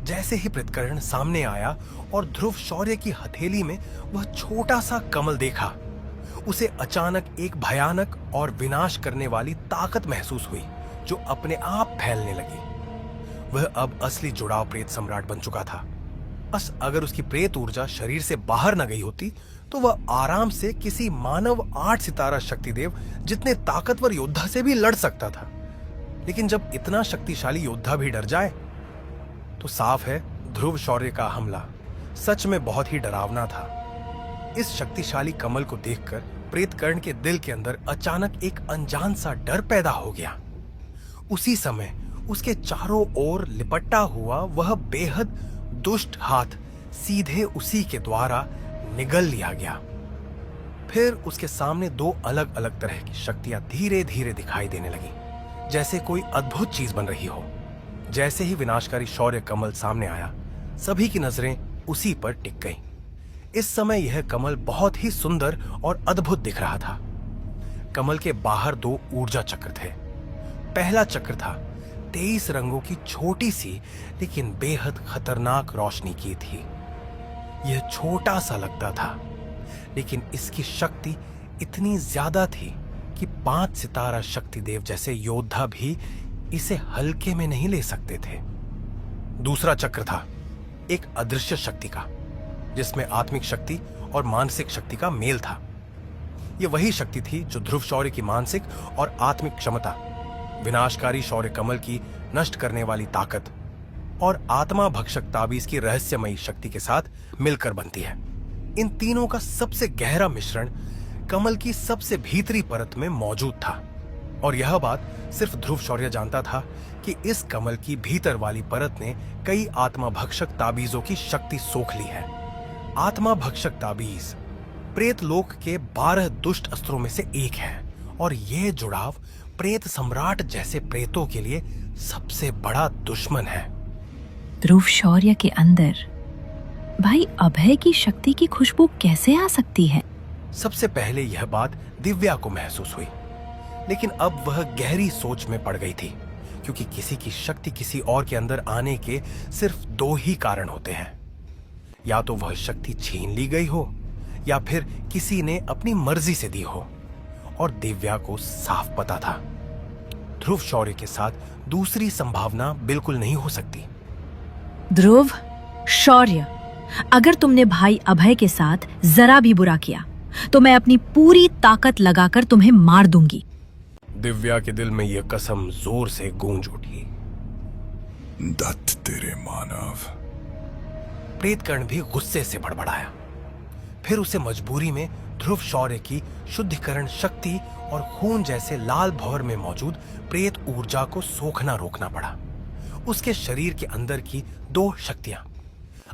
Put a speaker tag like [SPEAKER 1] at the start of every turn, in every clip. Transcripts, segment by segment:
[SPEAKER 1] जैसे ही पृथ्करण सामने आया और ध्रुव शौर्य की हथेली में वह छोटा सा कमल देखा, उसे अचानक एक भयानक और विनाश करने वाली ताकत महसूस हुई जो अपने आप फैलने लगी। वह अब असली जुड़ाव प्रेत सम्राट बन चुका था। बस अगर उसकी प्रेत ऊर्जा शरीर से बाहर न गई होती तो वह आराम से किसी मानव 8 सितारा शक्तिदेव जितने ताकतवर योद्धा से भी लड़ सकता था। लेकिन जब इतना शक्तिशाली योद्धा भी डर जाए तो साफ है ध्रुव शौर्य का हमला सच में बहुत ही डरावना था। इस शक्तिशाली कमल को देखकर प्रेतकर्ण के दिल के अंदर अचानक एक अनजान सा डर पैदा हो गया। उसी समय उसके चारों ओर लिपटा हुआ वह बेहद दुष्ट हाथ सीधे उसी के द्वारा निगल लिया गया। फिर उसके सामने 2 अलग अलग तरह की शक्तियां धीरे धीरे दिखाई देने लगी, जैसे कोई अद्भुत चीज बन रही हो। जैसे ही विनाशकारी शौर्य कमल सामने आया, सभी की नजरें उसी पर टिक गईं। इस समय यह कमल बहुत ही सुंदर और अद्भुत दिख रहा था। कमल के बाहर 2 ऊर्जा चक्र थे। पहला चक्र था 23 रंगों की छोटी सी लेकिन बेहद खतरनाक रोशनी की थी। यह छोटा सा लगता था, लेकिन इसकी शक्ति इतनी ज्यादा थी कि 5 सितारा शक्तिदेव जैसे योद्धा भी इसे हल्के में नहीं ले सकते थे। दूसरा चक्र था एक अदृश्य शक्ति का, जिसमें आत्मिक शक्ति और मानसिक शक्ति का मेल था। यह वही शक्ति थी जो ध्रुव शौर्य की मानसिक और आत्मिक क्षमता, विनाशकारी शौर्य कमल की नष्ट करने वाली ताकत और आत्मा भक्षक ताबीज की रहस्यमयी शक्ति के साथ मिलकर बनती है। इन तीनों का सबसे गहरा मिश्रण कमल की सबसे भीतरी परत में मौजूद था, और यह बात सिर्फ ध्रुव शौर्य जानता था कि इस कमल की भीतर वाली परत ने कई आत्मा भक्षक ताबीजों की शक्ति सोख ली है। आत्मा भक्षक ताबीज प्रेत लोक के 12 दुष्ट अस्त्रों में से एक है, और यह जुड़ाव प्रेत सम्राट जैसे प्रेतों के लिए सबसे बड़ा दुश्मन है।
[SPEAKER 2] ध्रुव शौर्य के अंदर भाई अभय की शक्ति की खुशबू कैसे आ सकती है?
[SPEAKER 1] सबसे पहले यह बात दिव्या को महसूस हुई, लेकिन अब वह गहरी सोच में पड़ गई थी, क्योंकि किसी की शक्ति किसी और के अंदर आने के सिर्फ 2 ही कारण होते हैं। या तो वह शक्ति छीन ली गई हो, या फिर किसी ने अपनी मर्जी से दी हो, और दिव्या को साफ पता था ध्रुव शौर्य के साथ दूसरी संभावना बिल्कुल नहीं हो सकती।
[SPEAKER 2] ध्रुव शौर्य, अगर तुमने भाई अभय के साथ जरा भी बुरा किया तो मैं अपनी पूरी ताकत लगाकर तुम्हें मार दूंगी।
[SPEAKER 1] दिव्या के दिल में यह कसम जोर से गूंज उठी।
[SPEAKER 3] दत्त तेरे मानव।
[SPEAKER 1] प्रेतकर्ण भी गुस्से से बड़बड़ाया। फिर उसे मजबूरी में ध्रुव शौर्य की शुद्धिकरण शक्ति और खून जैसे लाल भंवर में मौजूद प्रेत ऊर्जा को सोखना रोकना पड़ा। उसके शरीर के अंदर की 2 शक्तियां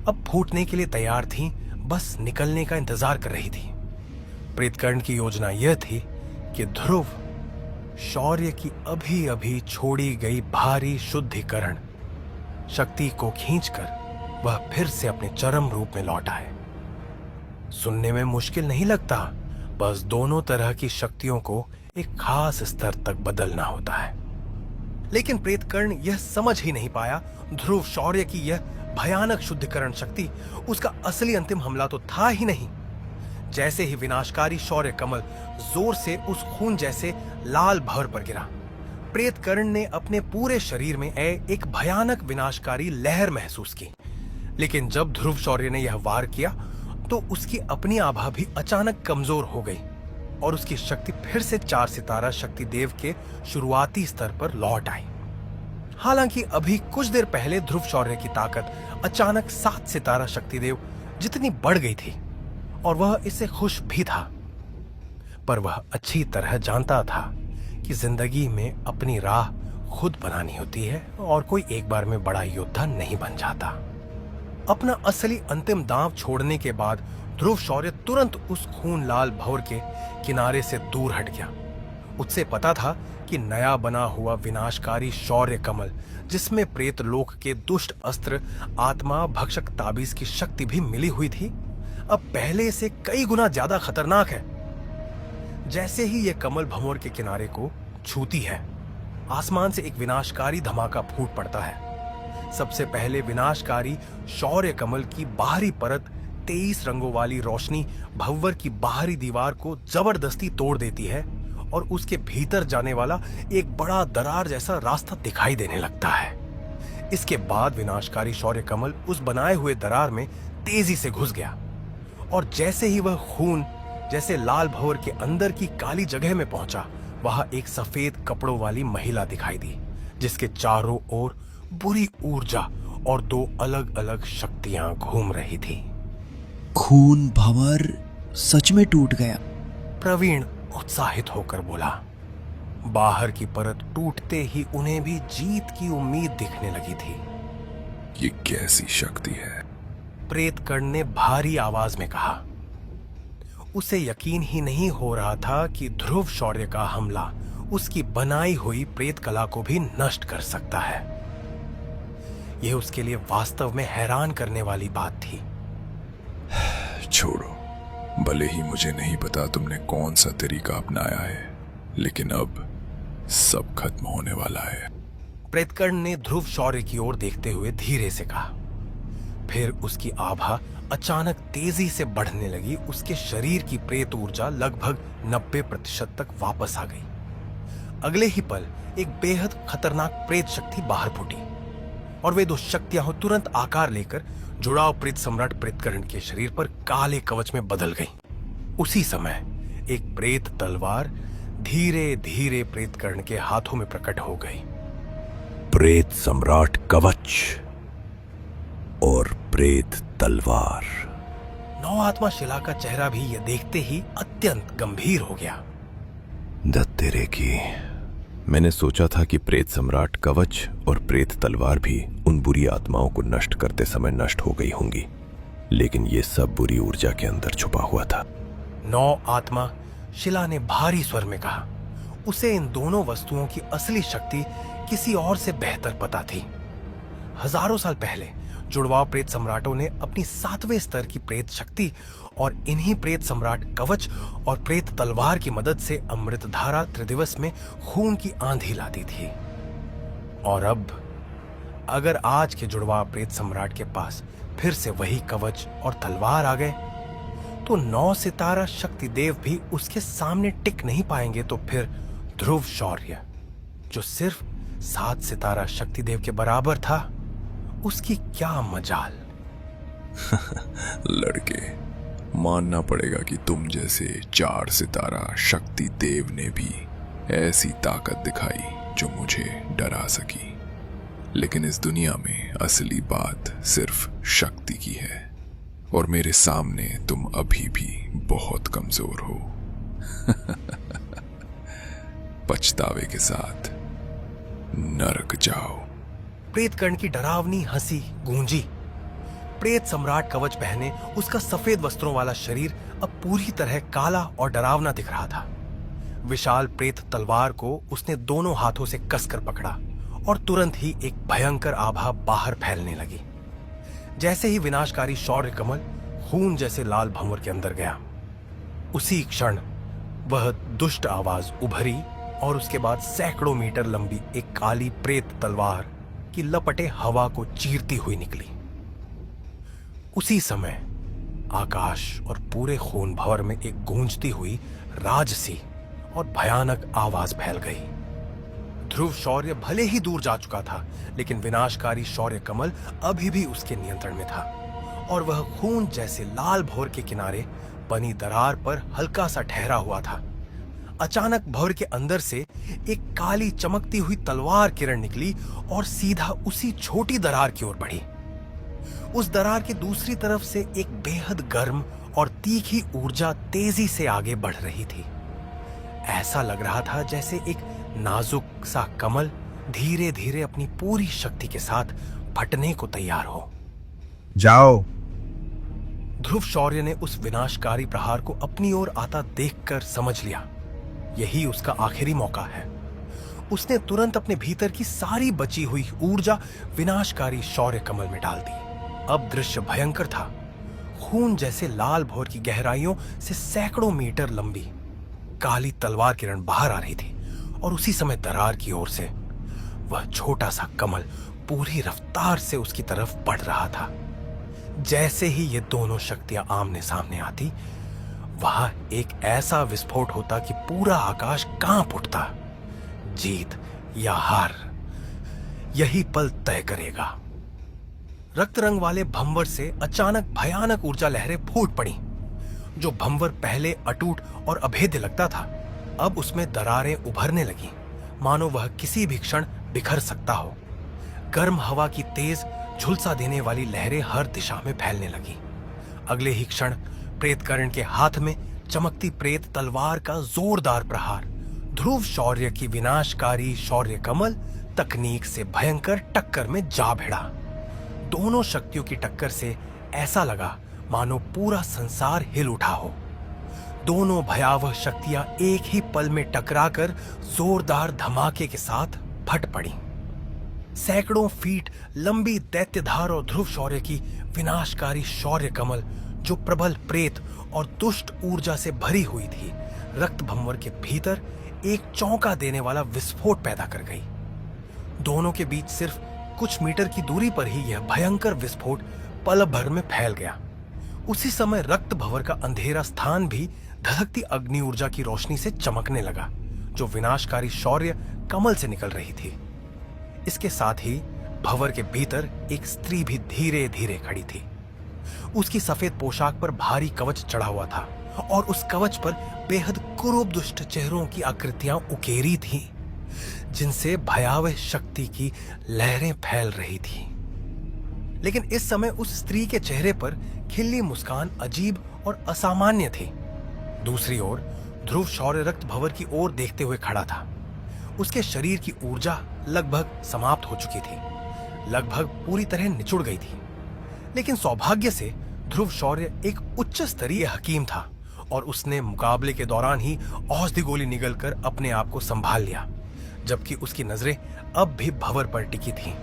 [SPEAKER 1] अब फूटने के लिए तैयार थीं, बस निकलने का इंतजार कर रही थी। प्रेतकर्ण की योजना यह थी कि ध्रुव शौर्य की अभी अभी छोड़ी गई भारी शुद्धिकरण शक्ति को खींचकर वह फिर से अपने चरम रूप में लौट आए। सुनने में मुश्किल नहीं लगता, बस दोनों तरह की शक्तियों को एक खास स्तर तक बदलना होता है। लेकिन प्रेतकर्ण यह समझ ही नहीं पाया ध्रुव शौर्य की यह भयानक शुद्धिकरण शक्ति उसका असली अंतिम हमला तो था ही नहीं। जैसे ही विनाशकारी शौर्य कमल जोर से उस खून जैसे लाल भंवर पर गिरा, प्रेतकर्ण ने अपने पूरे शरीर में एक भयानक विनाशकारी लहर महसूस की। लेकिन जब ध्रुव शौर्य ने यह वार किया तो उसकी अपनी आभा भी अचानक कमजोर हो गई, और उसकी शक्ति फिर से 4 सितारा शक्तिदेव के शुरुआती स्तर पर लौट आई। हालांकि अभी कुछ देर पहले ध्रुव शौर्य की ताकत अचानक 7 सितारा शक्तिदेव जितनी बढ़ गई थी, और वह इससे खुश भी था। पर वह अच्छी तरह जानता था कि जिंदगी में अपनी राह खुद बनानी होती है, और कोई एक बार में बड़ा योद्धा नहीं बन जाता। अपना असली अंतिम दांव छोड़ने के बाद ध्रुव शौर्य तुरंत उस खून लाल भंवर के किनारे से दूर हट गया। उससे पता था कि नया बना हुआ विनाशकारी शौर्य कमल, जिसमें प्रेत लोक के दुष्ट अस्त्र आत्मा भक्षक ताबीज की शक्ति भी मिली हुई थी, अब पहले से कई गुना ज्यादा खतरनाक है। जैसे ही यह कमल भंवर के किनारे को छूती है, आसमान से एक विनाशकारी धमाका फूट पड़ता है। सबसे पहले विनाशकारी शौर्य कमल की बाहरी परत 23 रंगों वाली रोशनी भंवर की बाहरी दीवार को जबरदस्ती तोड़ देती है और उसके भीतर जाने वाला एक बड़ा दरार जैसा रास्ता दिखाई देने लगता है। इसके बाद विनाशकारी शौर्य कमल उस बनाए हुए दरार में तेजी से घुस गया और जैसे ही वह खून जैसे लाल भंवर के अंदर की काली जगह में पहुंचा, वहां एक सफेद कपड़ों वाली महिला दिखाई दी जिसके चारों ओर बुरी ऊर्जा और 2 अलग अलग शक्तियां घूम रही थी।
[SPEAKER 4] खून भंवर सच में टूट गया।
[SPEAKER 1] प्रवीण उत्साहित होकर बोला। बाहर की परत टूटते ही उन्हें भी जीत की उम्मीद दिखने लगी थी।
[SPEAKER 3] ये कैसी शक्ति है?
[SPEAKER 1] प्रेतकर्ण ने भारी आवाज में कहा। उसे यकीन ही नहीं हो रहा था कि ध्रुव शौर्य का हमला उसकी बनाई हुई प्रेत कला को भी नष्ट कर सकता है। यह उसके लिए वास्तव में हैरान करने वाली बात थी।
[SPEAKER 3] छोड़ो, भले ही मुझे नहीं पता तुमने कौन सा तरीका अपनाया है, लेकिन अब सब खत्म होने वाला है।
[SPEAKER 1] प्रेतकर्ण ने ध्रुव शौर्य की ओर देखते हुए धीरे से कहा। फिर उसकी आभा अचानक तेजी से बढ़ने लगी। उसके शरीर की प्रेत ऊर्जा लगभग 90% तक वापस आ गई। अगले ही पल एक बेहद खतरनाक प्रेत शक्ति बाहर फूटी और वे 2 शक्तियां तुरंत आकार लेकर जुड़ाव प्रेत सम्राट प्रेतकर्ण के शरीर पर काले कवच में बदल गई। उसी समय एक प्रेत तलवार धीरे धीरे प्रेतकर्ण के हाथों में प्रकट हो गई।
[SPEAKER 5] प्रेत सम्राट कवच और प्रेत तलवार।
[SPEAKER 1] नौ आत्मा शिला का चेहरा भी यह देखते ही अत्यंत गंभीर हो गया।
[SPEAKER 5] दत्तेरे की, मैंने सोचा था कि प्रेत सम्राट कवच और प्रेत तलवार भी उन बुरी आत्माओं को नष्ट करते समय नष्ट हो गई होंगी, लेकिन ये सब बुरी ऊर्जा के अंदर छुपा हुआ था।
[SPEAKER 1] 9 आत्मा शिला ने भारी स्वर में कहा। उसे इन दोनों वस्तुओं की असली शक्ति किसी और से बेहतर पता थी। हजारों साल पहले जुड़वां प्रेत सम्राटों ने अपनी 7वें स्तर की प्रेत शक्ति और इन्हीं प्रेत सम्राट कवच और प्रेत तलवार की मदद से अमृतधारा त्रिदिवस में खून की आंधी ला दी थी। और अब अगर आज के जुड़वां प्रेत सम्राट के पास फिर से वही कवच और तलवार आ गए तो 9 सितारा शक्ति देव भी उसके सामने टिक नहीं पाएंगे। तो फिर ध्रुव शौर्य, जो सिर्फ 7 सितारा शक्ति देव के बराबर था, उसकी क्या मजाल।
[SPEAKER 3] लड़के, मानना पड़ेगा कि तुम जैसे 4 सितारा शक्ति देव ने भी ऐसी ताकत दिखाई जो मुझे डरा सकी। लेकिन इस दुनिया में असली बात सिर्फ शक्ति की है और मेरे सामने तुम अभी भी बहुत कमजोर हो। पछतावे के साथ नरक जाओ।
[SPEAKER 1] प्रेतकर्ण की डरावनी हंसी गूंजी। प्रेत सम्राट कवच पहने उसका सफेद वस्त्रों वाला शरीर अब पूरी तरह काला और डरावना दिख रहा था। विशाल प्रेत तलवार को उसने दोनों हाथों से कसकर पकड़ा और तुरंत ही एक भयंकर आभा बाहर फैलने लगी। जैसे ही विनाशकारी शौर्य कमल खून जैसे लाल भंवर के अंदर गया, उसी क्षण वह दुष्ट आवाज उभरी और उसके बाद सैकड़ों मीटर लंबी एक काली प्रेत तलवार की लपटें हवा को चीरती हुई निकली। उसी समय आकाश और पूरे खून भंवर में एक गूंजती हुई राजसी और भयानक आवाज फैल गई। ध्रुव शौर्य भले ही दूर जा चुका था, लेकिन विनाशकारी शौर्य कमल अभी भी उसके नियंत्रण में था और वह खून जैसे लाल भंवर के किनारे बनी दरार पर हल्का सा ठहरा हुआ था। अचानक भंवर के अंदर से एक काली चमकती हुई तलवार किरण निकली और सीधा उसी छोटी दरार की ओर बढ़ी। उस दरार की दूसरी तरफ से एक बेहद गर्म और तीखी ऊर्जा तेजी से आगे बढ़ रही थी। ऐसा लग रहा था जैसे एक नाजुक सा कमल धीरे धीरे अपनी पूरी शक्ति के साथ फटने को तैयार हो।
[SPEAKER 6] जाओ।
[SPEAKER 1] ध्रुव शौर्य ने उस विनाशकारी प्रहार को अपनी ओर आता देखकर समझ लिया, यही उसका आखिरी मौका है। उसने तुरंत अपने भीतर की सारी बची हुई ऊर्जा विनाशकारी शौर्य कमल में डाल दी। अब दृश्य भयंकर था। खून जैसे लाल भंवर की गहराइयों से सैकड़ों मीटर लंबी काली तलवार किरण बाहर आ रही थी और उसी समय दरार की ओर से वह छोटा सा कमल पूरी रफ्तार से उसकी तरफ बढ़ रहा था। जैसे ही ये दोनों शक्तियां आमने सामने आती, वहां एक ऐसा विस्फोट होता कि पूरा आकाश कांप उठता। जीत या हार, यही पल तय करेगा। रक्त रंग वाले भंवर से अचानक भयानक ऊर्जा लहरें फूट पड़ी। जो भंवर पहले अटूट और अभेद्य लगता था, अब उसमें दरारें उभरने लगी, मानो वह किसी भी क्षण बिखर सकता हो। गर्म हवा की तेज झुलसा देने वाली लहरें हर दिशा में फैलने लगी। अगले ही क्षण प्रेतकर्ण के हाथ में चमकती प्रेत तलवार का जोरदार प्रहार ध्रुव शौर्य की विनाशकारी शौर्य कमल तकनीक से भयंकर टक्कर में जा भिड़ा। दोनों शक्तियों की टक्कर से ऐसा लगा मानो पूरा संसार हिल उठा हो। दोनों भयावह शक्तियां एक ही पल में टकराकर जोरदार धमाके के साथ फट पड़ी। सैकड़ों फीट लंबी दैत्यधार और ध्रुव शौर्य की विनाशकारी शौर्य कमल, जो प्रबल प्रेत और दुष्ट ऊर्जा से भरी हुई थी, रक्त भंवर के भीतर एक चौंका देने वाला विस्फोट पैदा कर गई। दोनों के बीच सिर्फ कुछ मीटर की दूरी पर ही यह भयंकर विस्फोट पल भर में फैल गया। उसी समय रक्त भंवर का अंधेरा स्थान भी धधकती अग्नि ऊर्जा की रोशनी से चमकने लगा, जो विनाशकारी शौर्य कमल से निकल रही थी। इसके साथ ही भंवर के भीतर एक स्त्री भी धीरे धीरे खड़ी थी। उसकी सफेद पोशाक पर भारी कवच चढ़ा हुआ था और उस कवच पर बेहद क्रूर दुष्ट चेहरों की आकृतियां उकेरी थीं, जिनसे भयावह शक्ति की लहरें फैल रही थी। लेकिन इस समय उस स्त्री के चेहरे पर खिली मुस्कान अजीब और असामान्य थी। दूसरी ओर ध्रुव शौर्य रक्त भंवर की ओर देखते हुए खड़ा था। उसके शरीर की ऊर्जा लगभग समाप्त हो चुकी थी, लगभग पूरी तरह निचुड़ गई थी। लेकिन सौभाग्य से ध्रुव शौर्य एक उच्च स्तरीय हकीम था और उसने मुकाबले के दौरान ही औषधि गोली निगलकर अपने आप को संभाल लिया, जबकि उसकी नजरें अब भी भंवर पर टिकी थीं।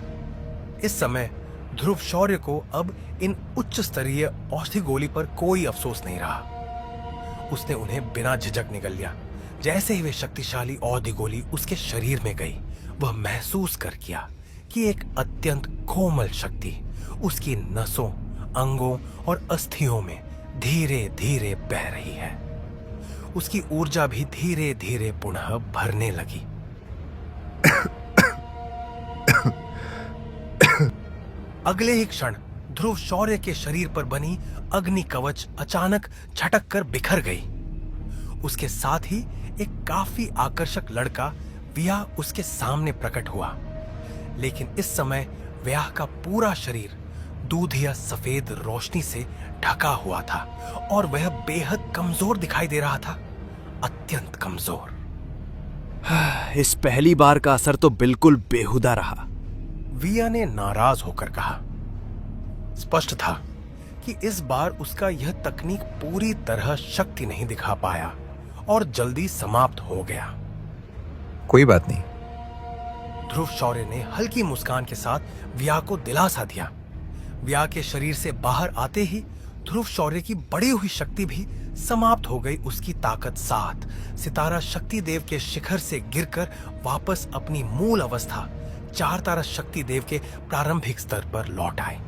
[SPEAKER 1] इस समय ध्रुव शौर्य को अब इन उच्च स्तरीय औषधि गोली पर कोई अफसोस नहीं रहा। उसने उन्हें बिना झिझक निगल लिया। जैसे ही वे शक्तिशाली औषधि गोली उसके शरीर में गई, वह महसूस कर किया कि एक अत्यंत कोमल शक्ति उसकी नसों, अंगों और अस्थियों में धीरे धीरे बह रही है। उसकी ऊर्जा भी धीरे धीरे पुनः भरने लगी। अगले ही क्षण ध्रुव शौर्य के शरीर पर बनी अग्नि कवच अचानक झटक कर बिखर गई। उसके साथ ही एक काफी आकर्षक लड़का व्याह उसके सामने प्रकट हुआ। लेकिन इस समय व्याह का पूरा शरीर दूधिया सफेद रोशनी से ढका हुआ था और वह बेहद कमजोर दिखाई दे रहा था, अत्यंत कमजोर।
[SPEAKER 6] इस पहली बार का असर तो बिल्कुल बेहुदा रहा,
[SPEAKER 1] विया ने नाराज होकर कहा। स्पष्ट था कि इस बार उसका यह तकनीक पूरी तरह शक्ति नहीं दिखा पाया और जल्दी समाप्त हो गया।
[SPEAKER 7] कोई बात नहीं।
[SPEAKER 1] ध्रुव शौर्य ने हल्की मुस्कान के साथ व्याह को दिलासा दिया। व्याह के शरीर से बाहर आते ही ध्रुव शौर्य की बढ़ी हुई शक्ति भी समाप्त हो गई। उसकी ताकत साथ सितारा शक्ति देव के शिखर से गिरकर वापस अपनी मूल अवस्था चार तारा शक्ति देव के प्रारंभिक स्तर पर लौट आए।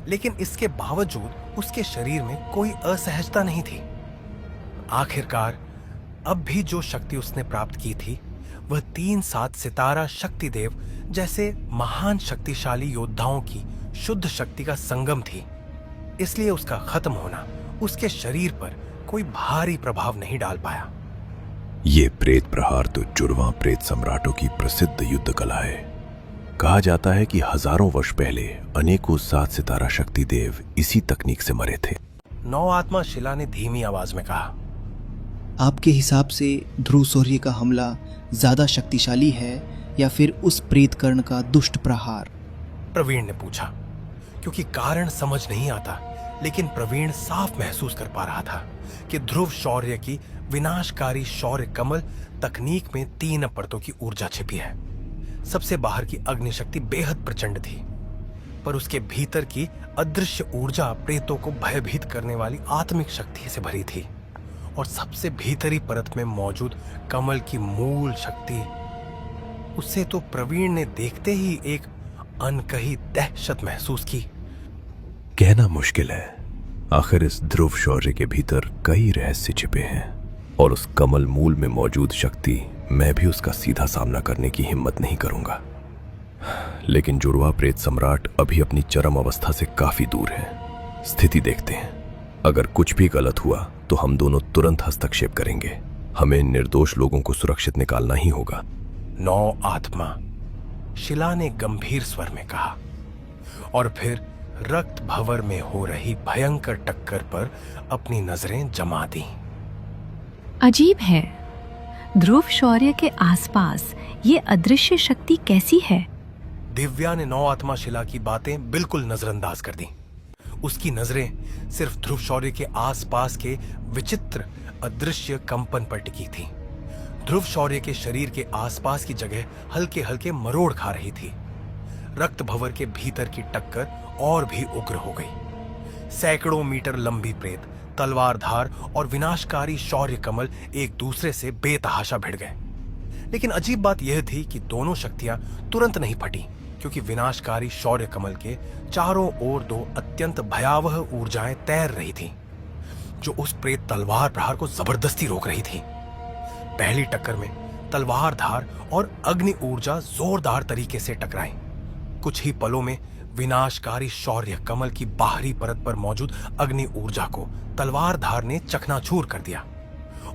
[SPEAKER 1] लेकिन इसके बावजूद उसके शरीर में कोई असहजता नहीं थी। आखिरकार अब भी जो शक्ति उसने प्राप्त की थी, वह 3-7 सितारा शक्ति देव जैसे महान शक्तिशाली योद्धाओं की शुद्ध शक्ति का संगम थी। इसलिए उसका खत्म होना उसके शरीर पर कोई भारी प्रभाव नहीं डाल पाया।
[SPEAKER 5] ये प्रेत प्रहार तो जुड़वां प्रेत सम्राटों की प्रसिद्ध युद्ध कला है। कहा जाता है कि हजारों वर्ष पहले अनेकों 7 सितारा शक्ति देव इसी तकनीक से मरे थे।
[SPEAKER 1] नौ आत्मा शिला ने धीमी आवाज में कहा,
[SPEAKER 4] आपके हिसाब से ध्रुव शौर्य का हमला ज्यादा शक्तिशाली है या फिर उस प्रेत कर्ण का दुष्ट प्रहार?
[SPEAKER 1] प्रवीण ने पूछा। क्योंकि कारण समझ नहीं आता, लेकिन प्रवीण साफ महसूस कर पा रहा था कि ध्रुव शौर्य की विनाशकारी शौर्य कमल तकनीक में 3 परतों की ऊर्जा छिपी है। सबसे बाहर की अग्नि शक्ति बेहद प्रचंड थी, पर उसके भीतर की अदृश्य ऊर्जा प्रेतों को भयभीत करने वाली आत्मिक शक्ति से भरी थी। और सबसे भीतरी परत में मौजूद कमल की मूल शक्ति, उससे तो प्रवीण ने देखते ही एक अनकही दहशत महसूस की।
[SPEAKER 5] कहना मुश्किल है, आखिर इस ध्रुव शौर्य के भीतर कई रहस्य छिपे हैं, और उस कमल मूल में मौजूद शक्ति मैं भी उसका सीधा सामना करने की हिम्मत नहीं करूंगा। लेकिन जुड़वा प्रेत सम्राट अभी अपनी चरम अवस्था से काफी दूर है। स्थिति देखते हैं, अगर कुछ भी गलत हुआ तो हम दोनों तुरंत हस्तक्षेप करेंगे। हमें निर्दोष लोगों को सुरक्षित निकालना ही होगा।
[SPEAKER 1] 9 आत्मा, शिला ने गंभीर स्वर में कहा, और फिर रक्त भंवर में हो रही भयंकर टक्कर पर अपनी नजरें जमा दी।
[SPEAKER 2] अजीब है, ध्रुव शौर्य के आसपास ये अदृश्य शक्ति कैसी है?
[SPEAKER 1] दिव्या ने 9 आत्मा शिला की बातें बिल्कुल नजरअंदाज कर दी। उसकी नजरें सिर्फ ध्रुव शौर्य के आसपास के विचित्र अदृश्य कंपन पर टिकी थी। ध्रुव शौर्य के शरीर के आसपास की जगह हल्के हल्के मरोड़ खा रही थी। रक्त भंवर के भीतर की टक्कर और भी उग्र हो गई। सैकड़ों मीटर लंबी प्रेत, तलवारधार और विनाशकारी शौर्य कमल एक दूसरे से बेतहाशा भिड़ गए। लेकिन अजीब बात यह थी कि दोनों शक्तियां तुरंत नहीं फटी, क्योंकि विनाशकारी शौर्य कमल के चारों ओर 2 अत्यंत भयावह ऊर्जाएं तैर रही थीं, जो उस प्रेत तलवार प्रहार को जबरदस्ती रोक रही थी। पहली टक्कर में तलवारधार और अग्नि ऊर्जा जोरदार तरीके से टकराई। कुछ ही पलों में विनाशकारी शौर्य कमल की बाहरी परत पर मौजूद अग्नि ऊर्जा को तलवारधार ने चकनाचूर कर दिया,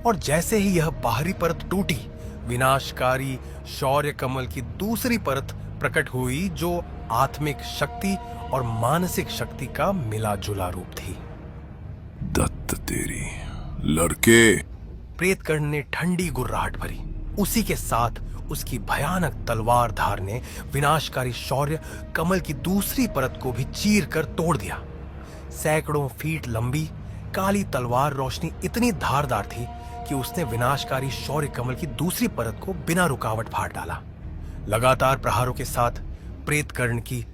[SPEAKER 1] और जैसे ही यह बाहरी परत टूटी, विनाशकारी शौर्य कमल की दूसरी परत प्रकट हुई, जो आत्मिक शक्ति और मानसिक शक्ति का मिला जुला रूप थी।
[SPEAKER 3] दत्त तेरी लड़के,
[SPEAKER 1] प्रेतकर्ण ने ठंडी गुर्राहट भरी। उसी के साथ उसकी भयानक तलवार धार ने विनाशकारी शौर्य कमल की दूसरी परत को भी चीर कर तोड़ दिया। सैकड़ों फीट लंबी काली तलवार रोशनी इतनी धारदार थी कि उसने विनाशकारी शौर्य कमल की दूसरी परत को बिना रुकावट फाड़ डाला। लगातार प्रहारों के साथ प्रेतकर्ण की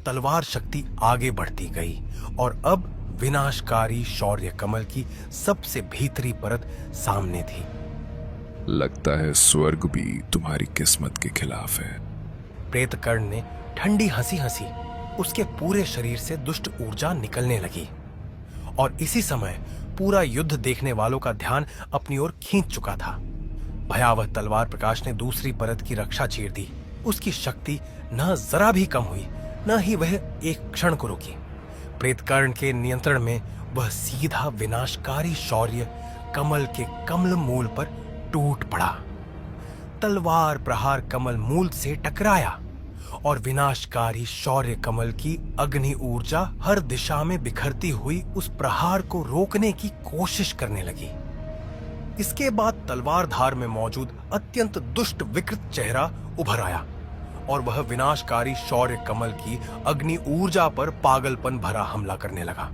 [SPEAKER 1] तलवार शक्ति आगे बढ़ती गई, और अब विनाशकारी शौर्य कमल की सबसे भीतरी परत सामने थी।
[SPEAKER 3] लगता है स्वर्ग भी तुम्हारी किस्मत के खिलाफ है।
[SPEAKER 1] प्रेतकर्ण ने ठंडी हंसी हंसी उसके पूरे शरीर से दुष्ट ऊर्जा निकलने लगी, और इसी समय पूरा युद्ध देखने वालों का ध्यान अपनी ओर खींच चुका था। भयावह तलवार प्रकाश ने दूसरी परत की रक्षा चीर दी। उसकी शक्ति न जरा भी कम हुई, न ही वह एक क्षण को रुकी। प्रेतकर्ण के नियंत्रण में वह सीधा विनाशकारी शौर्य कमल के कमल मूल पर टूट पड़ा। तलवार प्रहार कमल मूल से टकराया, और विनाशकारी शौर्य कमल की अग्नि ऊर्जा हर दिशा में बिखरती हुई उस प्रहार को रोकने की कोशिश करने लगी। इसके बाद तलवार धार में मौजूद अत्यंत दुष्ट विकृत चेहरा उभर आया, और वह विनाशकारी शौर्य कमल की अग्नि ऊर्जा पर पागलपन भरा हमला करने लगा।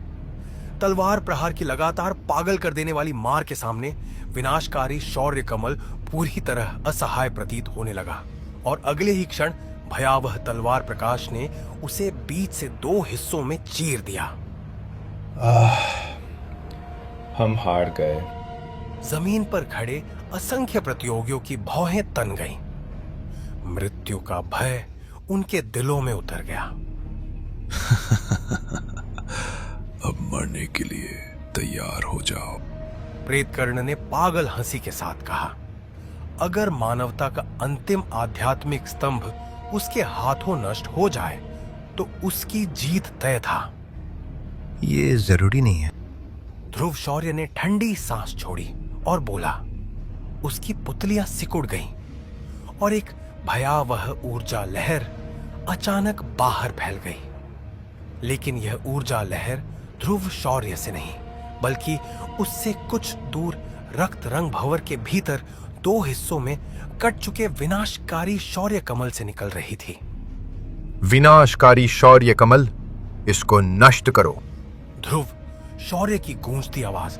[SPEAKER 1] तलवार प्रहार की लगातार पागल कर देने वाली मार के सामने विनाशकारी शौर्य कमल पूरी तरह असहाय प्रतीत होने लगा, और अगले ही क्षण भयावह तलवार प्रकाश ने उसे बीच से 2 हिस्सों में चीर दिया।
[SPEAKER 7] हम हार गए।
[SPEAKER 1] जमीन पर खड़े असंख्य प्रतियोगियों की भौहें तन गईं। मृत्यु का भय उनके दिलों में उतर गया।
[SPEAKER 3] अब मरने के लिए तैयार हो जाओ।
[SPEAKER 1] प्रेतकर्ण ने पागल हंसी के साथ कहा, अगर मानवता का अंतिम आध्यात्मिक स्तंभ उसके हाथों नष्ट हो जाए तो उसकी जीत तय था।
[SPEAKER 7] ये जरूरी नहीं है।
[SPEAKER 1] ध्रुव शौर्य ने ठंडी सांस छोड़ी और बोला। उसकी पुतलियां सिकुड़ गईं, और एक भयावह ऊर्जा लहर अचानक बाहर फैल गई। लेकिन यह ऊर्जा लहर ध्रुव शौर्य से नहीं, बल्कि उससे कुछ दूर रक्त रंग भंवर के भीतर 2 हिस्सों में कट चुके विनाशकारी शौर्य कमल से निकल रही थी।
[SPEAKER 7] विनाशकारी शौर्य कमल, इसको नष्ट करो।
[SPEAKER 1] ध्रुव शौर्य की गूंजती आवाज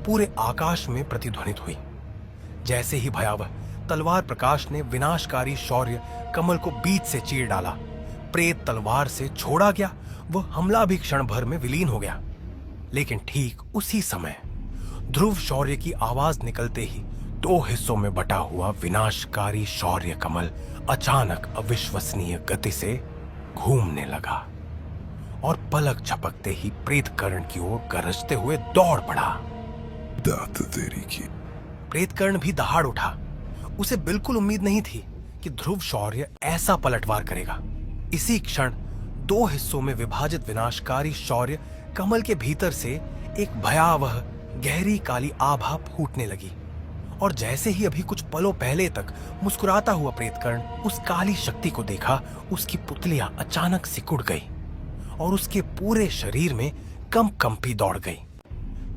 [SPEAKER 1] पूरे आकाश में प्रतिध्वनित हुई। जैसे ही भयावह तलवार प्रकाश ने विनाशकारी शौर्य कमल को बीच से चीर डाला, प्रेत तलवार से छोड़ा गया वह हमला भी क्षण भर में विलीन हो गया। लेकिन ठीक उसी समय ध्रुव शौर्य की आवाज निकलते ही 2 हिस्सों में बटा हुआ विनाशकारी शौर्य कमल अचानक अविश्वसनीय गति से घूमने लगा और पलक झपकते ही प्रेतकर्ण की ओर गरजते हुए दौड़ पड़ा।
[SPEAKER 3] दात तेरी की।
[SPEAKER 1] प्रेतकर्ण भी दहाड़ उठा। उसे बिल्कुल उम्मीद नहीं थी कि ध्रुव शौर्य ऐसा पलटवार करेगा। इसी क्षण दो हिस्सों में विभाजित विनाशकारी शौर्य कमल के भीतर से एक भयावह गहरी काली आभा फूटने लगी और जैसे ही अभी कुछ पलों पहले तक मुस्कुराता हुआ प्रेतकर्ण उस काली शक्ति को देखा, उसकी पुतलियां अचानक सिकुड़ गई और उसके पूरे शरीर में कंपी दौड़ गई,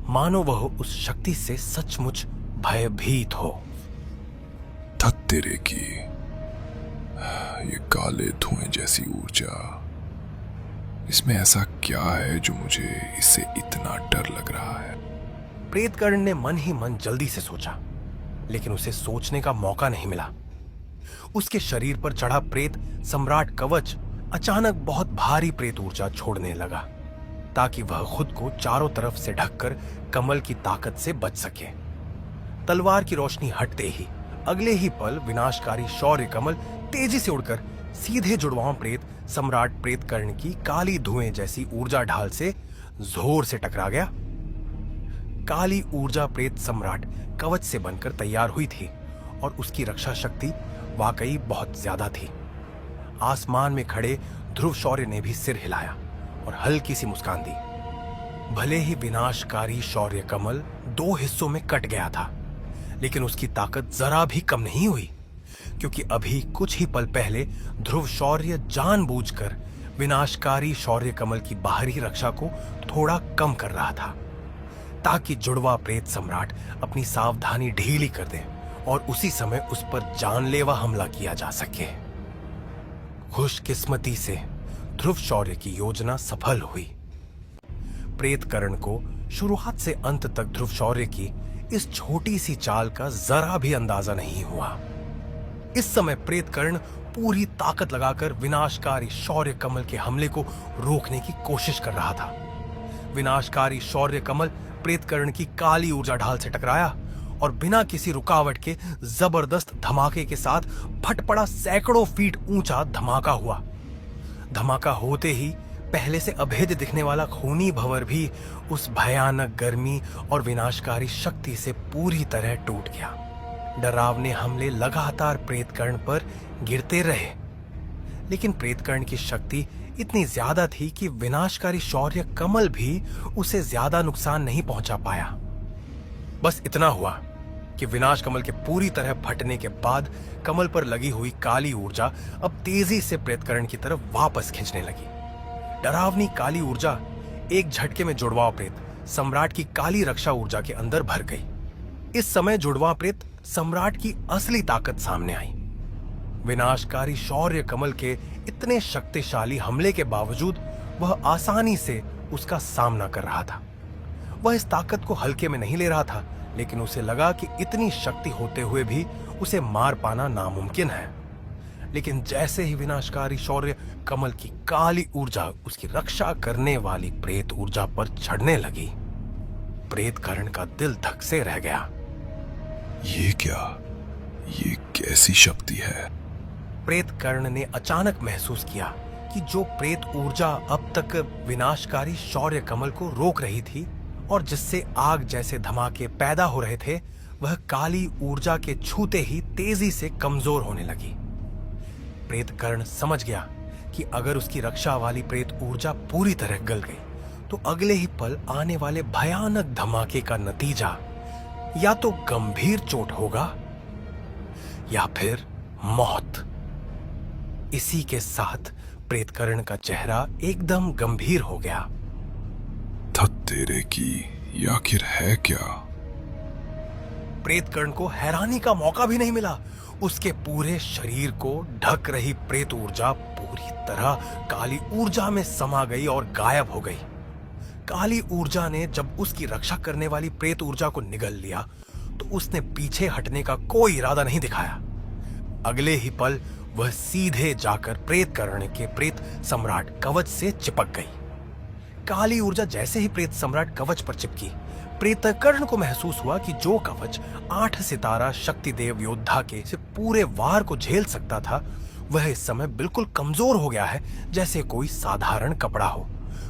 [SPEAKER 1] मानो वह उस शक्ति से सचमुच भयभीत हो।
[SPEAKER 3] धत तेरे की, ये काले धुएं जैसी ऊर्जा, इसमें ऐसा क्या है जो मुझे इससे इतना डर लग रहा है?
[SPEAKER 1] प्रेतकर्ण ने मन ही मन जल्दी से सोचा, लेकिन उसे सोचने का मौका नहीं मिला। उसके शरीर पर चढ़ा प्रेत सम्राट कवच अचानक बहुत भारी प्रेत ऊर्जा छोड़ने लगा ताकि वह खुद को चारों तरफ से ढककर कमल की ताकत से बच सके। तलवार की रोशनी हटते ही अगले ही पल विनाशकारी शौर्य कमल तेजी से उड़कर सीधे जुड़वां प्रेत सम्राट प्रेतकर्ण की काली धुएं जैसी ऊर्जा ढाल से जोर से टकरा गया। काली ऊर्जा प्रेत सम्राट कवच से बनकर तैयार हुई थी और उसकी रक्षा शक्ति वाकई बहुत ज्यादा थी। आसमान में खड़े ध्रुव शौर्य ने भी सिर हिलाया और हल्की सी मुस्कान दी। भले ही विनाशकारी शौर्य कमल दो हिस्सों में कट गया था, लेकिन उसकी ताकत जरा भी कम नहीं हुई, क्योंकि अभी कुछ ही पल पहले ध्रुव शौर्य जानबूझकर विनाशकारी शौर्य कमल की बाहरी रक्षा को थोड़ा कम कर रहा था ताकि जुड़वा प्रेत सम्राट अपनी सावधानी ढीली कर दे और उसी समय उस पर जानलेवा हमला किया जा सके। खुशकिस्मती से ध्रुव शौर्य की योजना सफल हुई। प्रेतकर्ण को शुरुआत से अंत तक ध्रुव शौर्य की इस छोटी सी चाल का जरा भी अंदाजा नहीं हुआ। इस समय प्रेतकर्ण पूरी ताकत लगाकर विनाशकारी शौर्य कमल के हमले को रोकने की कोशिश कर रहा था। विनाशकारी शौर्य कमल प्रेतकर्ण की काली ऊर्जा ढाल से टकराया और बिना किसी रुकावट के जबरदस्त धमाके के साथ फट पड़ा। सैकड़ों फीट ऊंचा धमाका हुआ। धमाका होते ही पहले से अभेद्य दिखने वाला खूनी भंवर भी उस भयानक गर्मी और विनाशकारी शक्ति से पूरी तरह टूट गया। डरावने हमले लगातार प्रेतकर्ण पर गिरते रहे, लेकिन प्रेतकर्ण की शक्ति इतनी ज्यादा थी कि विनाशकारी शौर्य कमल भी उसे ज्यादा नुकसान नहीं पहुंचा पाया। बस इतना हुआ कि विनाश कमल के पूरी तरह फटने के बाद कमल पर लगी हुई काली ऊर्जा अब तेजी से प्रेतकर्ण की तरफ वापस खींचने लगी। डरावनी काली ऊर्जा एक झटके में जुड़वा प्रेत सम्राट की काली रक्षा ऊर्जा के अंदर भर गई। इस समय जुड़वा प्रेत सम्राट की असली ताकत सामने आई। विनाशकारी शौर्य कमल के इतने शक्तिशाली हमले के बावजूद वह आसानी से उसका सामना कर रहा था। वह इस ताकत को हल्के में नहीं ले रहा था, लेकिन उसे लगा कि इतनी शक्ति होते हुए भी उसे मार पाना नामुमकिन है। लेकिन जैसे ही विनाशकारी शौर्य कमल की काली ऊर्जा उसकी रक्षा करने वाली प्रेत ऊर्जा पर चढ़ने लगी, प्रेतकर्ण का दिल धक से रह गया।
[SPEAKER 3] ये क्या? ये कैसी शक्ति है?
[SPEAKER 1] प्रेतकर्ण ने अचानक महसूस किया कि जो प्रेत ऊर्जा अब तक विनाशकारी शौर्य कमल को रोक रही थी और जिससे आग जैसे धमाके पैदा हो रहे थे, वह काली ऊर्जा के छूते ही तेजी से कमजोर होने लगी। प्रेतकर्ण समझ गया कि अगर उसकी रक्षा वाली प्रेत ऊर्जा पूरी तरह गल गई तो अगले ही पल आने वाले भयानक धमाके का नतीजा या तो गंभीर चोट होगा या फिर मौत। इसी के साथ प्रेतकर्ण का चेहरा एकदम गंभीर हो गया।
[SPEAKER 3] धत तेरे की, ये आखिर है क्या?
[SPEAKER 1] प्रेतकर्ण को हैरानी का मौका भी नहीं मिला। उसके पूरे शरीर को ढक रही प्रेत ऊर्जा पूरी तरह काली ऊर्जा में समा गई और गायब हो गई। काली ऊर्जा ने जब उसकी रक्षा करने वाली प्रेत ऊर्जा को निगल लिया तो उसने पीछे हटने का कोई इरादा नहीं दिखाया। अगले ही पल वह सीधे जाकर प्रेतकर्ण के प्रेत सम्राट कवच से चिपक गई। काली ऊर्जा जैसे ही प्रेत सम्राट कवच पर चिपकी, प्रेतकर्ण को महसूस हुआ कि जो कवच 8 सितारा शक्ति देव योद्धा के से पूरे वार को झेल सकता था, वह इस समय बिल्कुल कमजोर हो गया है, जैसे कोई साधारण कपड़ा हो,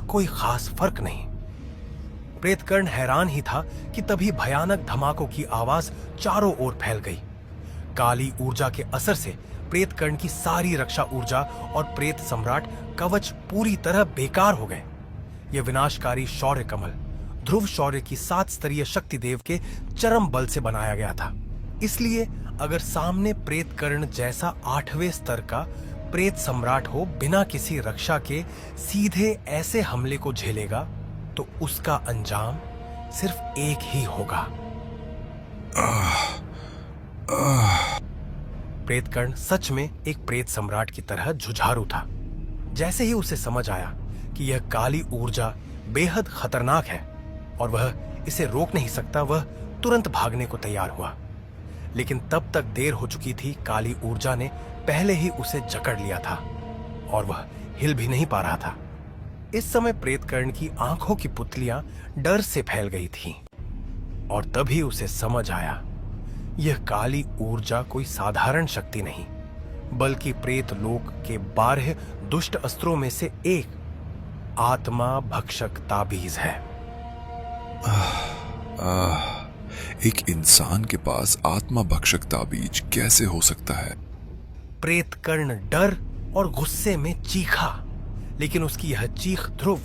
[SPEAKER 1] कोई खास फर्क नहीं। प्रेतकर्ण हैरान ही था कि तभी भयानक धमाकों की आवाज चारों ओर फैल गई। काली ऊर्जा के असर से प्रेतकर्ण की सारी रक्षा ऊर्जा और प्रेत सम्राट कवच पूरी तरह बेकार हो गए। यह विनाशकारी शौर्य कमल ध्रुव शौर्य की 7 स्तरीय शक्ति देव के चरम बल से बनाया गया था। इसलिए अगर सामने प्रेतकर्ण जैसा 8वें स्तर का प्रेत सम्राट हो, बिना किसी रक्षा के सीधे ऐसे हमले को झेलेगा तो उसका अंजाम सिर्फ एक ही होगा। प्रेतकर्ण सच में एक प्रेत सम्राट की तरह जुझारू था। जैसे ही उसे समझ आया कि यह काली ऊर्जा बेहद खतरनाक है और वह इसे रोक नहीं सकता, वह तुरंत भागने को तैयार हुआ। लेकिन तब तक देर हो चुकी थी। काली ऊर्जा ने पहले ही उसे जकड़ लिया था और वह हिल भी नहीं पा रहा था। इस समय प्रेतकर्ण की आंखों की पुतलियां डर से फैल गई थीं और तभी उसे समझ आया, यह काली ऊर्जा कोई साधारण शक्ति नहीं, बल्कि प्रेत लोक के 12 दुष्ट अस्त्रों में से एक आत्मा भक्षक ताबीज है।
[SPEAKER 3] एक इंसान के पास आत्मा भक्षक ताबीज कैसे हो सकता है?
[SPEAKER 1] प्रेतकर्ण डर और गुस्से में चीखा, लेकिन उसकी यह चीख ध्रुव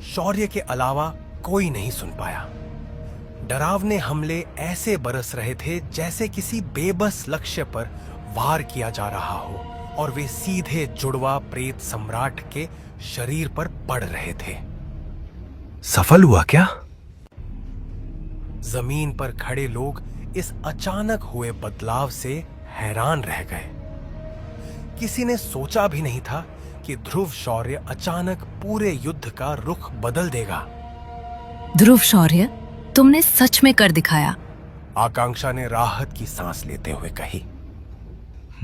[SPEAKER 1] शौर्य के अलावा कोई नहीं सुन पाया। डरावने हमले ऐसे बरस रहे थे जैसे किसी बेबस लक्ष्य पर वार किया जा रहा हो और वे सीधे जुड़वा प्रेत सम्राट के शरीर पर पड़ रहे थे।
[SPEAKER 6] सफल हुआ क्या?
[SPEAKER 1] जमीन पर खड़े लोग इस अचानक हुए बदलाव से हैरान रह गए। किसी ने सोचा भी नहीं था कि ध्रुव शौर्य अचानक पूरे युद्ध का रुख बदल देगा।
[SPEAKER 2] ध्रुव शौर्य, तुमने सच में कर दिखाया।
[SPEAKER 1] आकांक्षा ने राहत की सांस लेते हुए कही।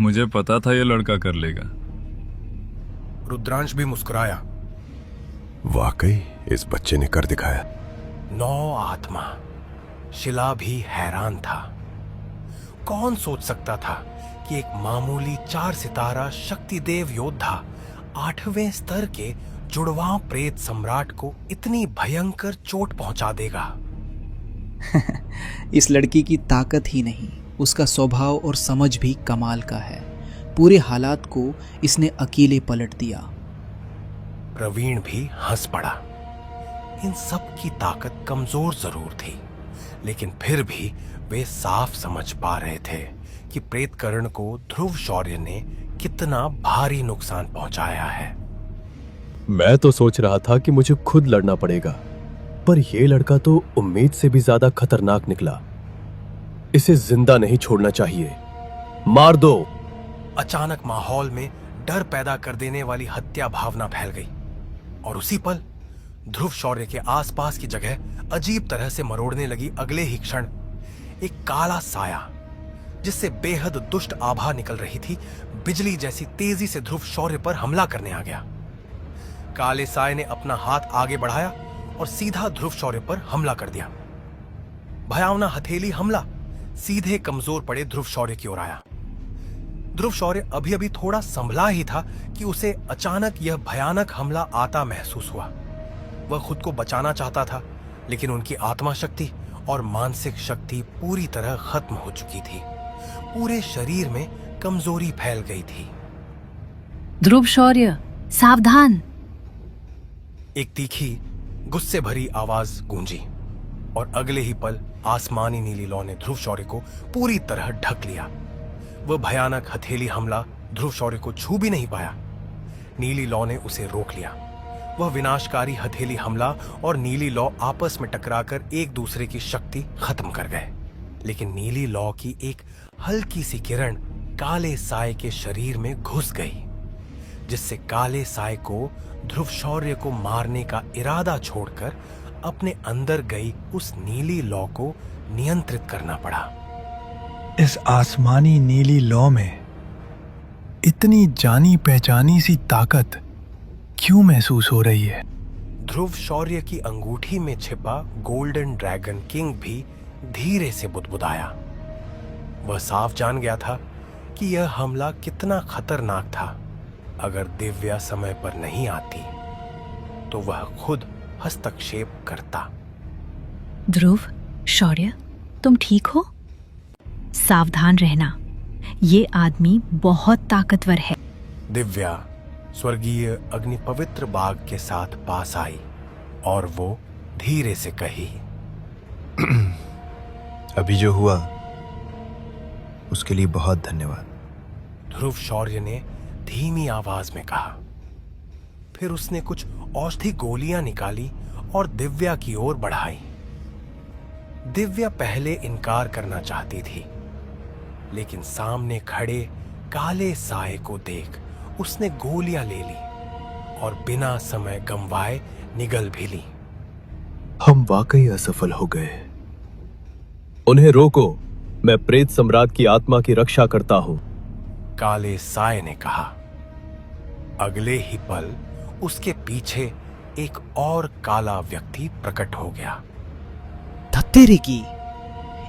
[SPEAKER 8] मुझे पता था ये लड़का कर लेगा।
[SPEAKER 1] रुद्रांश भी मुस्कुराया।
[SPEAKER 5] वाकई इस बच्चे ने कर दिखाया।
[SPEAKER 1] 9 आत्मा। शिला भी हैरान था। कौन सोच सकता था कि एक मामूली 4 सितारा शक्तिदेव योद्धा 8वें स्तर के जुड़वां प्रेत सम्राट को इतनी भयंकर चोट पहुंचा देगा।
[SPEAKER 4] इस लड़की की ताकत ही नहीं, उसका स्वभाव और समझ भी कमाल का है। पूरे हालात को इसने अकेले पलट दिया।
[SPEAKER 1] प्रवीण भी हंस पड़ा। इन सब की ताकत कमजोर जरूर थी, लेकिन फिर भी वे साफ समझ पा रहे थे कि प्रेतकर्ण को ध्रुव शौर्य ने कितना भारी नुकसान पहुंचाया है।
[SPEAKER 9] मैं तो सोच रहा था कि मुझे खुद लड़ना पड़ेगा, पर यह लड़का तो उम्मीद से भी ज्यादा खतरनाक निकला। इसे जिंदा नहीं छोड़ना चाहिए। मार दो।
[SPEAKER 1] अचानक माहौल में डर पैदा कर देने वाली हत्या भावना फैल गई और उसी पल ध्रुव शौर्य के आसपास की जगह अजीब तरह से मरोड़ने लगी। अगले ही क्षण एक काला साया, जिससे बेहद दुष्ट आभा निकल रही थी, बिजली जैसी तेजी से ध्रुव शौर्य पर हमला करने आ गया। काले साये ने अपना हाथ आगे बढ़ाया और सीधा ध्रुव शौर्य पर हमला कर दिया। भयावना हथेली हमला सीधे कमजोर पड़े ध्रुव शौर्य की ओर आया। ध्रुव शौर्य अभी अभी थोड़ा संभला ही था कि उसे अचानक यह भयानक हमला आता महसूस हुआ। वह खुद को बचाना चाहता था, लेकिन उनकी आत्मा शक्ति और मानसिक शक्ति पूरी तरह खत्म हो चुकी थी। पूरे शरीर में कमजोरी फैल गई थी।
[SPEAKER 2] ध्रुव शौर्य, सावधान।
[SPEAKER 1] एक तीखी गुस्से भरी आवाज गूंजी और अगले ही पल आसमानी नीली लौ ने ध्रुव शौर्य को पूरी तरह ढक लिया। वह भयानक हथेली हमला ध्रुव शौर्य को छू भी नहीं पाया। नीली लौ ने उसे रोक लिया। वह विनाशकारी हथेली हमला और नीली लौ आपस में टकराकर एक दूसरे की शक्ति खत्म कर गए। लेकिन नीली लौ की एक हल्की सी किरण काले साये के शरीर में घुस गई, जिससे काले साये को ध्रुव शौर्य को मारने का इरादा छोड़कर अपने अंदर गई उस नीली लौ को नियंत्रित करना पड़ा।
[SPEAKER 10] इस आसमानी नीली लौ में इतनी जानी पहचानी सी ताकत क्यों महसूस हो रही है?
[SPEAKER 1] ध्रुव शौर्य की अंगूठी में छिपा गोल्डन ड्रैगन किंग भी धीरे से बुदबुदाया। वह साफ जान गया था कि यह हमला कितना खतरनाक था। अगर दिव्या समय पर नहीं आती तो वह खुद हस्तक्षेप करता।
[SPEAKER 2] ध्रुव, शौर्य, तुम ठीक हो? सावधान रहना, ये आदमी बहुत ताकतवर है।
[SPEAKER 1] दिव्या स्वर्गीय अग्नि पवित्र बाघ के साथ पास आई और वो धीरे से कही,
[SPEAKER 7] अभी जो हुआ उसके लिए बहुत धन्यवाद।
[SPEAKER 1] ध्रुव शौर्य ने धीमी आवाज में कहा। फिर उसने कुछ औषधि गोलियां निकाली और दिव्या की ओर बढ़ाई। दिव्या पहले इनकार करना चाहती थी, लेकिन सामने खड़े काले साए को देख उसने गोलियां ले ली और बिना समय गंवाए निगल भी ली।
[SPEAKER 9] हम वाकई असफल हो गए। उन्हें रोको, मैं प्रेत सम्राट की आत्मा की रक्षा करता हूं।
[SPEAKER 1] काले साए ने कहा। अगले ही पल उसके पीछे एक और काला व्यक्ति प्रकट हो गया।
[SPEAKER 4] धत्तेरे की,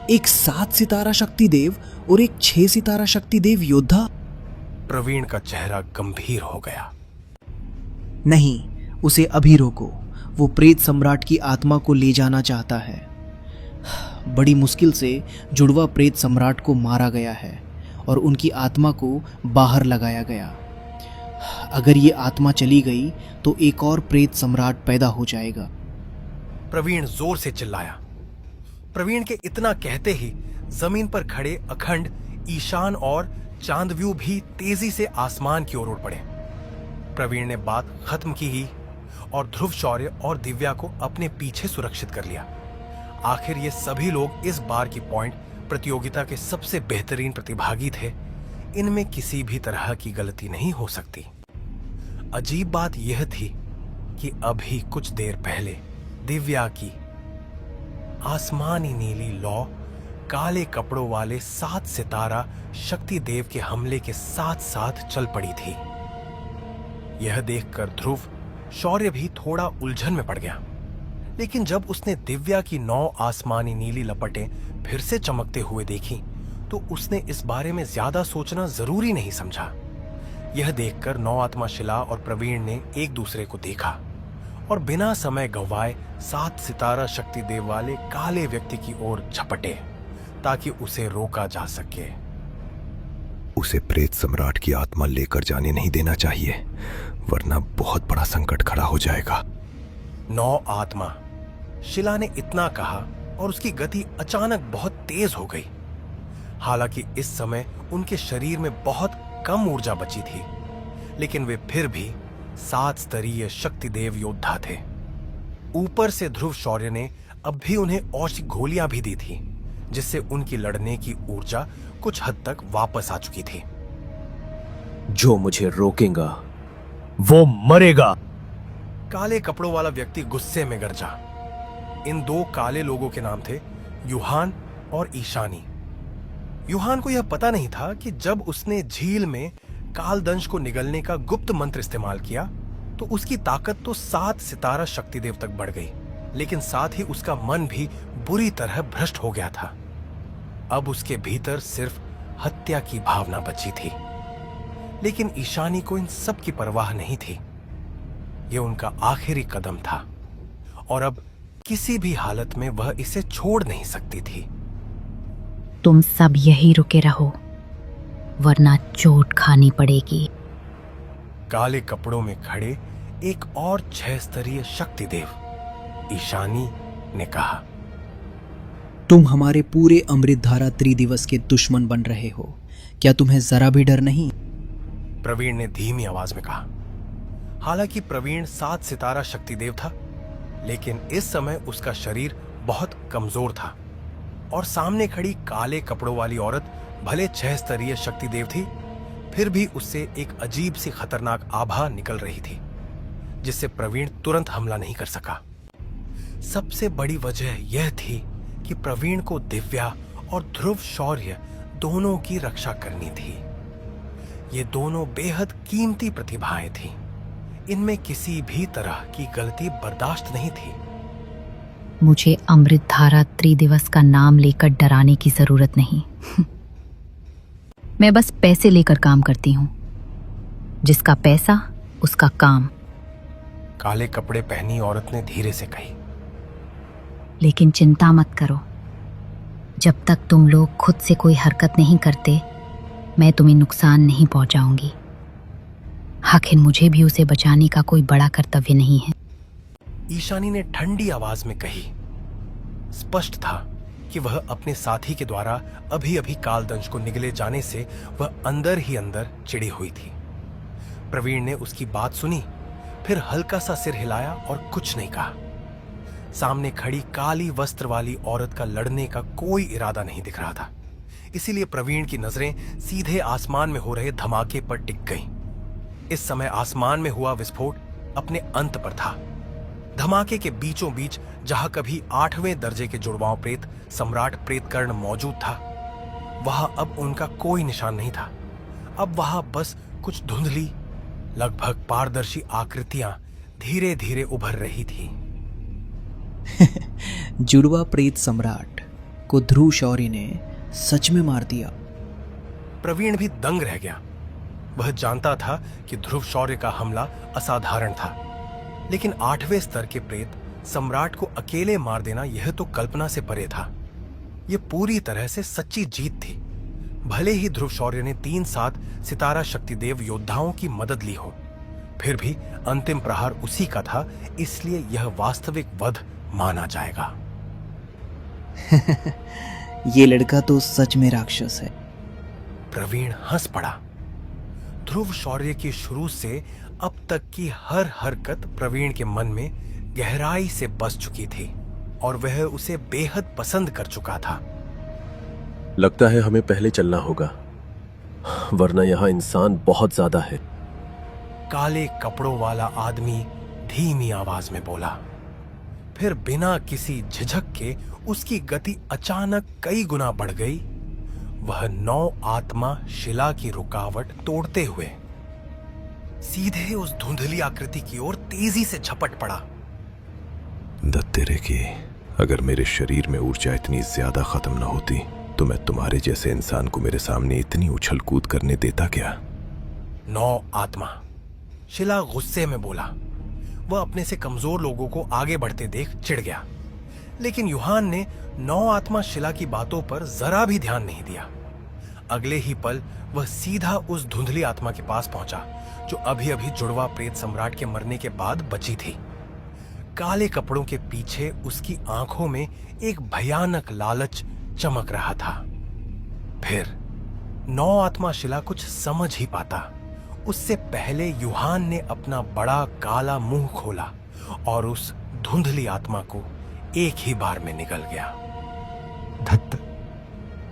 [SPEAKER 4] एक 7 सितारा शक्ति देव और एक 6 सितारा शक्ति देव योद्धा।
[SPEAKER 1] प्रवीण का चेहरा गंभीर हो गया।
[SPEAKER 4] नहीं, उसे अभी रोको। वो प्रेत सम्राट की आत्मा को ले जाना चाहता है। बड़ी मुश्किल से जुड़वा प्रेत सम्राट को मारा गया है और उनकी आत्मा को बाहर लगाया गया। अगर ये आत्मा चली गई तो एक और प्रेत सम्राट पैदा हो जाएगा।
[SPEAKER 1] प्रवीण जोर से चिल्लाया। प्रवीण के इतना कहते ही जमीन पर खड़े अखंड, ईशान और चांदव्यू भी तेजी से आसमान की ओर उड़ पड़े। प्रवीण ने बात खत्म की ही और ध्रुव शौर्य और दिव्या को अपने पीछे सुरक्षित कर लिया। आखिर ये सभी लोग इस बार की पॉइंट प्रतियोगिता के सबसे बेहतरीन प्रतिभागी थे। इनमें किसी भी तरह की गलती नहीं हो सकती। अजीब बात यह थी कि अभी कुछ देर पहले दिव्या की आसमानी नीली लौ काले कपड़ों वाले 7 सितारा शक्ति देव के हमले के साथ साथ चल पड़ी थी। यह देखकर ध्रुव शौर्य भी थोड़ा उलझन में पड़ गया, लेकिन जब उसने दिव्या की 9 आसमानी नीली लपटें फिर से चमकते हुए देखी तो उसने इस बारे में ज्यादा सोचना जरूरी नहीं समझा। यह देखकर 9 आत्मा शिला और प्रवीण ने एक दूसरे को देखा और बिना समय गंवाए 7 सितारा शक्ति देव वाले काले व्यक्ति की ओर झपटे ताकि उसे रोका जा सके।
[SPEAKER 5] उसे प्रेत सम्राट की आत्मा लेकर जाने नहीं देना चाहिए, वरना बहुत बड़ा संकट खड़ा हो जाएगा।
[SPEAKER 1] 9 आत्मा शिला ने इतना कहा और उसकी गति अचानक बहुत तेज हो गई। हालांकि इस समय उनके शरीर में बहुत कम ऊर्जा बची थी, लेकिन वे फिर भी 7 स्तरीय शक्ति देव योद्धा थे। ऊपर से ध्रुव शौर्य ने अब भी उन्हें औषधि गोलियां भी दी थी, जिससे उनकी लड़ने की ऊर्जा कुछ हद तक वापस आ चुकी थी।
[SPEAKER 9] जो मुझे रोकेगा वो मरेगा।
[SPEAKER 1] काले कपड़ों वाला व्यक्ति गुस्से में गरजा। इन 2 काले लोगों के नाम थे यूहान और ईशानी। यूहान को यह पता नहीं था कि जब उसने झील में कालदंश को निगलने का गुप्त मंत्र इस्तेमाल किया तो उसकी ताकत तो 7 सितारा शक्तिदेव तक बढ़ गई, लेकिन साथ ही उसका मन भी बुरी तरह भ्रष्ट हो गया था। अब उसके भीतर सिर्फ हत्या की भावना बची थी। लेकिन ईशानी को इन सब की परवाह नहीं थी। यह उनका आखिरी कदम था और अब किसी भी हालत में वह इसे छोड़ नहीं सकती थी।
[SPEAKER 2] तुम सब यही रुके रहो, वरना चोट खानी पड़ेगी।
[SPEAKER 1] काले कपड़ों में खड़े एक और 6 स्तरीय शक्तिदेव ईशानी ने कहा,
[SPEAKER 4] तुम हमारे पूरे अमृतधारा त्रिदिवस के दुश्मन बन रहे हो, क्या तुम्हें जरा भी डर नहीं?
[SPEAKER 1] प्रवीण ने धीमी आवाज में कहा। हालांकि प्रवीण 7 सितारा शक्तिदेव था, लेकिन इस समय उसका शरीर बहुत कमजोर था और सामने खड़ी काले कपड़ों वाली औरत भले 6 स्तरीय शक्तिदेव थी, फिर भी उससे एक अजीब सी खतरनाक आभा निकल रही थी, जिससे प्रवीण तुरंत हमला नहीं कर सका। सबसे बड़ी वजह यह थी कि प्रवीण को दिव्या और ध्रुव शौर्य दोनों की रक्षा करनी थी। ये दोनों बेहद कीमती प्रतिभाएं थीं। इनमें किसी भी तरह की गलती बर्दाश्त नहीं थी।
[SPEAKER 2] मुझे अमृतधारा त्रिदिवस का नाम लेकर डराने की जरूरत नहीं। मैं बस पैसे लेकर काम करती हूँ। जिसका पैसा उसका काम।
[SPEAKER 1] काले कपड़े पहनी औरत ने धीरे से कही।
[SPEAKER 2] लेकिन चिंता मत करो, जब तक तुम लोग खुद से कोई हरकत नहीं करते मैं तुम्हें नुकसान नहीं पहुंचाऊंगी। आखिर मुझे भी उसे बचाने का कोई बड़ा कर्तव्य नहीं है।
[SPEAKER 1] ईशानी ने ठंडी आवाज में कही। स्पष्ट था कि वह अपने साथी के द्वारा अभी अभी कालदंश को निगले जाने से वह अंदर ही अंदर चिड़ी हुई थी। प्रवीण ने उसकी बात सुनी, फिर हल्का सा सिर हिलाया और कुछ नहीं कहा। सामने खड़ी काली वस्त्र वाली औरत का लड़ने का कोई इरादा नहीं दिख रहा था, इसीलिए प्रवीण की नजरें सीधे आसमान में हो रहे धमाके पर टिक गईं। इस समय आसमान में हुआ विस्फोट अपने अंत पर था। धमाके के बीचों बीच जहां कभी 8वें दर्जे के जुड़वांव प्रेत सम्राट प्रेतकर्ण मौजूद था, वहां अब उनका कोई निशान नहीं था। अब वहां बस कुछ धुंधली, लगभग पारदर्शी आकृतियां धीरे धीरे उभर रही थी।
[SPEAKER 4] जुड़वा प्रेत सम्राट को ध्रुव शौर्य ने सच में मार दिया।
[SPEAKER 1] प्रवीण भी दंग रह गया। वह जानता था कि ध्रुव शौर्य का हमला असाधारण था, लेकिन 8वें स्तर के प्रेत सम्राट को अकेले मार देना यह तो कल्पना से परे था। यह पूरी तरह से सच्ची जीत थी। भले ही ध्रुव शौर्य ने 3-7 सितारा शक्तिदेव योद्धाओं की मदद ली हो, फिर भी अंतिम प्रहार उसी का था, इसलिए यह वास्तविक वध माना जाएगा।
[SPEAKER 4] ये लड़का तो सच में राक्षस है।
[SPEAKER 1] प्रवीण हंस पड़ा। ध्रुव शौर्य की शुरू से अब तक की हर हरकत प्रवीण के मन में गहराई से बस चुकी थी और वह उसे बेहद पसंद कर चुका था।
[SPEAKER 9] लगता है हमें पहले चलना होगा, वरना यहाँ इंसान बहुत ज्यादा है।
[SPEAKER 1] काले कपड़ों वाला आदमी धीमी आवाज में बोला। फिर बिना किसी झिझक के उसकी गति अचानक कई गुना बढ़ गई। वह 9 आत्मा शिला की रुकावट तोड़ते हुए सीधे उस धुंधली आकृति की ओर तेजी से झपट पड़ा।
[SPEAKER 5] दत्तेरे की, अगर मेरे शरीर में ऊर्जा इतनी ज्यादा खत्म न होती तो मैं तुम्हारे जैसे इंसान को मेरे सामने इतनी उछल कूद करने देता क्या?
[SPEAKER 1] 9 आत्मा, शिला गुस्से में बोला। वह अपने से कमजोर लोगों को आगे बढ़ते देख चिढ़ गया, लेकिन यूहान ने 9 आत्मा शिला की बातों पर जरा भी ध्यान नहीं दिया। अगले ही पल वह सीधा उस धुंधली आत्मा के पास पहुंचा जो अभी अभी जुड़वा प्रेत सम्राट के मरने के बाद बची थी। काले कपड़ों के पीछे उसकी आंखों में एक भयानक लालच चमक रहा था। फिर 9 आत्मा शिला कुछ समझ ही पाता उससे पहले यूहान ने अपना बड़ा काला मुंह खोला और उस धुंधली आत्मा को एक ही बार में निगल गया।
[SPEAKER 7] दत्त,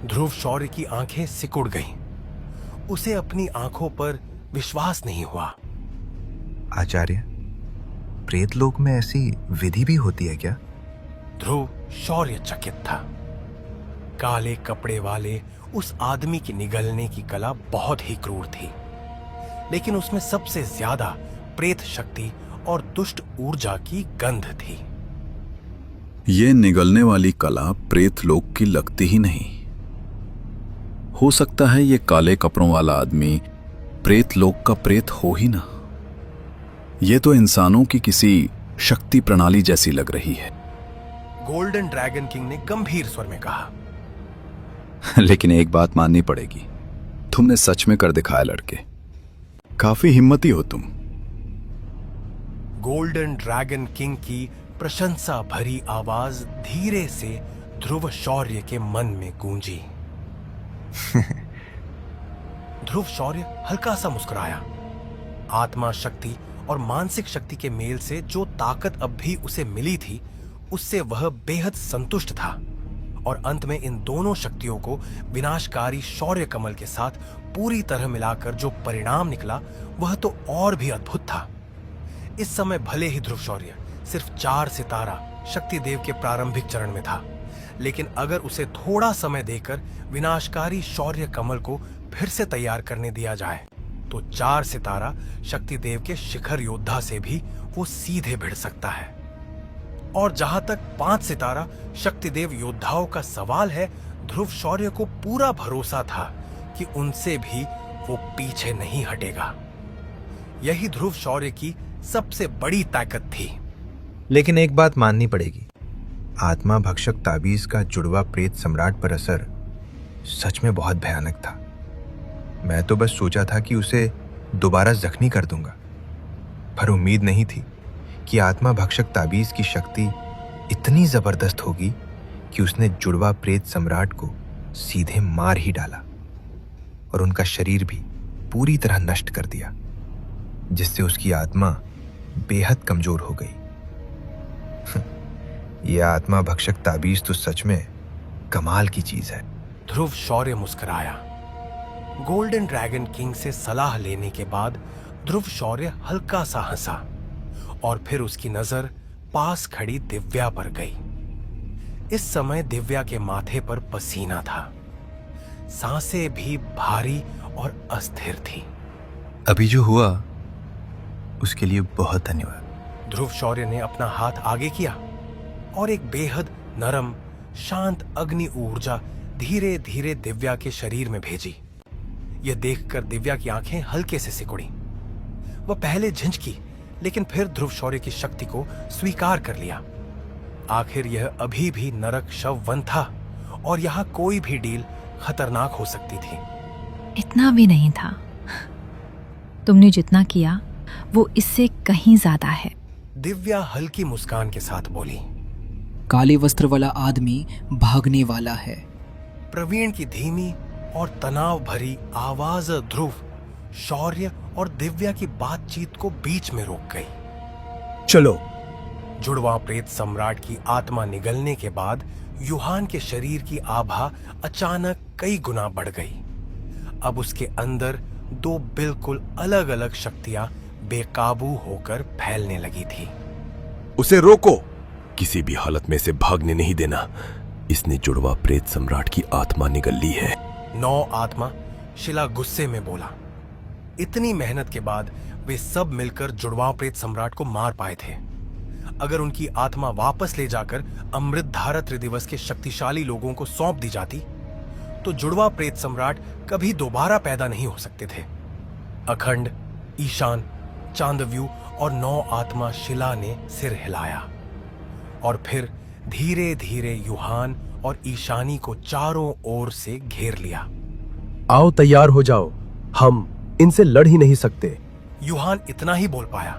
[SPEAKER 1] ध्रुव शौर्य की आंखें सिकुड़ गईं। उसे अपनी आंखों पर विश्वास नहीं हुआ।
[SPEAKER 7] आचार्य, प्रेतलोक में ऐसी विधि भी होती है क्या?
[SPEAKER 1] ध्रुव शौर्य चकित था। काले कपड़े वाले उस आदमी की निगलने की कला बहुत ही क्रूर थी, लेकिन उसमें सबसे ज्यादा प्रेत शक्ति और दुष्ट ऊर्जा की गंध थी।
[SPEAKER 8] ये निगलने वाली कला प्रेत लोक की लगती ही नहीं। हो सकता है ये काले कपड़ों वाला आदमी प्रेत लोक का प्रेत हो ही ना। ये तो इंसानों की किसी शक्ति प्रणाली जैसी लग रही है।
[SPEAKER 1] गोल्डन ड्रैगन किंग ने गंभीर स्वर में कहा।
[SPEAKER 8] लेकिन एक बात माननी पड़ेगी, तुमने सच में कर दिखाया लड़के। काफी हिम्मती हो तुम।
[SPEAKER 1] गोल्डन ड्रैगन किंग की प्रशंसा भरी आवाज धीरे से ध्रुव शौर्य के मन में गूंजी। ध्रुव शौर्य हल्का सा मुस्कुराया। आत्मा शक्ति और मानसिक शक्ति के मेल से जो ताकत अब भी उसे मिली थी, उससे वह बेहद संतुष्ट था और अंत में इन दोनों शक्तियों को विनाशकारी शौर्य कमल के साथ पूरी तरह मिलाकर जो परिणाम निकला वह तो और भी अद्भुत था। इस समय भले ही ध्रुव शौर्य सिर्फ 4 सितारा शक्तिदेव के प्रारंभिक चरण में था, लेकिन अगर उसे थोड़ा समय देकर विनाशकारी शौर्य कमल को फिर से तैयार करने दिया जाए तो 4 सितारा शक्तिदेव के शिखर योद्धा से भी वो सीधे भिड़ सकता है। और जहां तक 5 सितारा शक्तिदेव योद्धाओं का सवाल है, ध्रुव शौर्य को पूरा भरोसा था कि उनसे भी वो पीछे नहीं हटेगा। यही ध्रुव शौर्य की सबसे बड़ी ताकत थी।
[SPEAKER 7] लेकिन एक बात माननी पड़ेगी, आत्मा भक्षक ताबीज का जुड़वा प्रेत सम्राट पर असर सच में बहुत भयानक था। मैं तो बस सोचा था कि उसे दोबारा जख्मी कर दूंगा, पर उम्मीद नहीं थी कि आत्मा भक्षक ताबीज की शक्ति इतनी जबरदस्त होगी कि उसने जुड़वा प्रेत सम्राट को सीधे मार ही डाला और उनका शरीर भी पूरी तरह नष्ट कर दिया, जिससे उसकी आत्मा बेहद कमजोर हो गई। यह आत्मा भक्षक ताबीज तो सच में कमाल की चीज है।
[SPEAKER 1] ध्रुव शौर्य मुस्कुराया। गोल्डन ड्रैगन किंग से सलाह लेने के बाद ध्रुव शौर्य हल्का सा हंसा और फिर उसकी नजर पास खड़ी दिव्या पर गई। इस समय दिव्या के माथे पर पसीना था, सांसें भी भारी और अस्थिर थी।
[SPEAKER 7] अभी जो हुआ उसके लिए बहुत धन्यवाद।
[SPEAKER 1] ध्रुव शौर्य ने अपना हाथ आगे किया और एक बेहद नरम शांत अग्नि ऊर्जा धीरे धीरे दिव्या के शरीर में भेजी। यह देखकर दिव्या की आंखें हल्के से सिकुड़ी। वह पहले झिझकी, लेकिन फिर ध्रुव शौर्य की शक्ति को स्वीकार कर लिया। आखिर यह अभी भी नरक शववन था और यहां कोई भी डील खतरनाक हो सकती थी।
[SPEAKER 2] इतना भी नहीं था। तुमने जितना किया वो इससे कहीं ज्यादा है।
[SPEAKER 1] दिव्या हल्की मुस्कान के साथ बोली।
[SPEAKER 4] काले वस्त्र वाला आदमी भागने वाला है।
[SPEAKER 1] प्रवीण की धीमी और तनाव भरी आवाज ध्रुव, शौर्य और दिव्या की बातचीत को बीच में रोक गई।
[SPEAKER 9] चलो।
[SPEAKER 1] जुड़वा प्रेत सम्राट की आत्मा निगलने के बाद यूहान के शरीर की आभा अचानक कई गुना बढ़ गई। अब उसके अंदर दो बिल्कुल अलग अलग शक्तियां बेकाबू होकर फैलने लगी थी।
[SPEAKER 5] उसे रोको। किसी भी हालत में से भागने नहीं देना। इसने जुड़वा प्रेत सम्राट की आत्मा निगल ली है।
[SPEAKER 1] 9 आत्मा शिला गुस्से में बोला। इतनी मेहनत के बाद वे सब मिलकर जुड़वा प्रेत सम्राट को मार पाए थे। अगर उनकी आत्मा वापस ले जाकर अमृत धारा त्रिदिवस के शक्तिशाली लोगों को सौंप दी जाती तो जुड़वा प्रेत सम्राट कभी दोबारा पैदा नहीं हो सकते थे। अखंड, ईशान, चांदव्यू और 9 आत्मा शिला ने सिर हिलाया और फिर धीरे धीरे यूहान और ईशानी को चारों ओर से घेर लिया।
[SPEAKER 9] आओ, तैयार हो जाओ, हम इनसे लड़ ही नहीं सकते।
[SPEAKER 1] यूहान इतना ही बोल पाया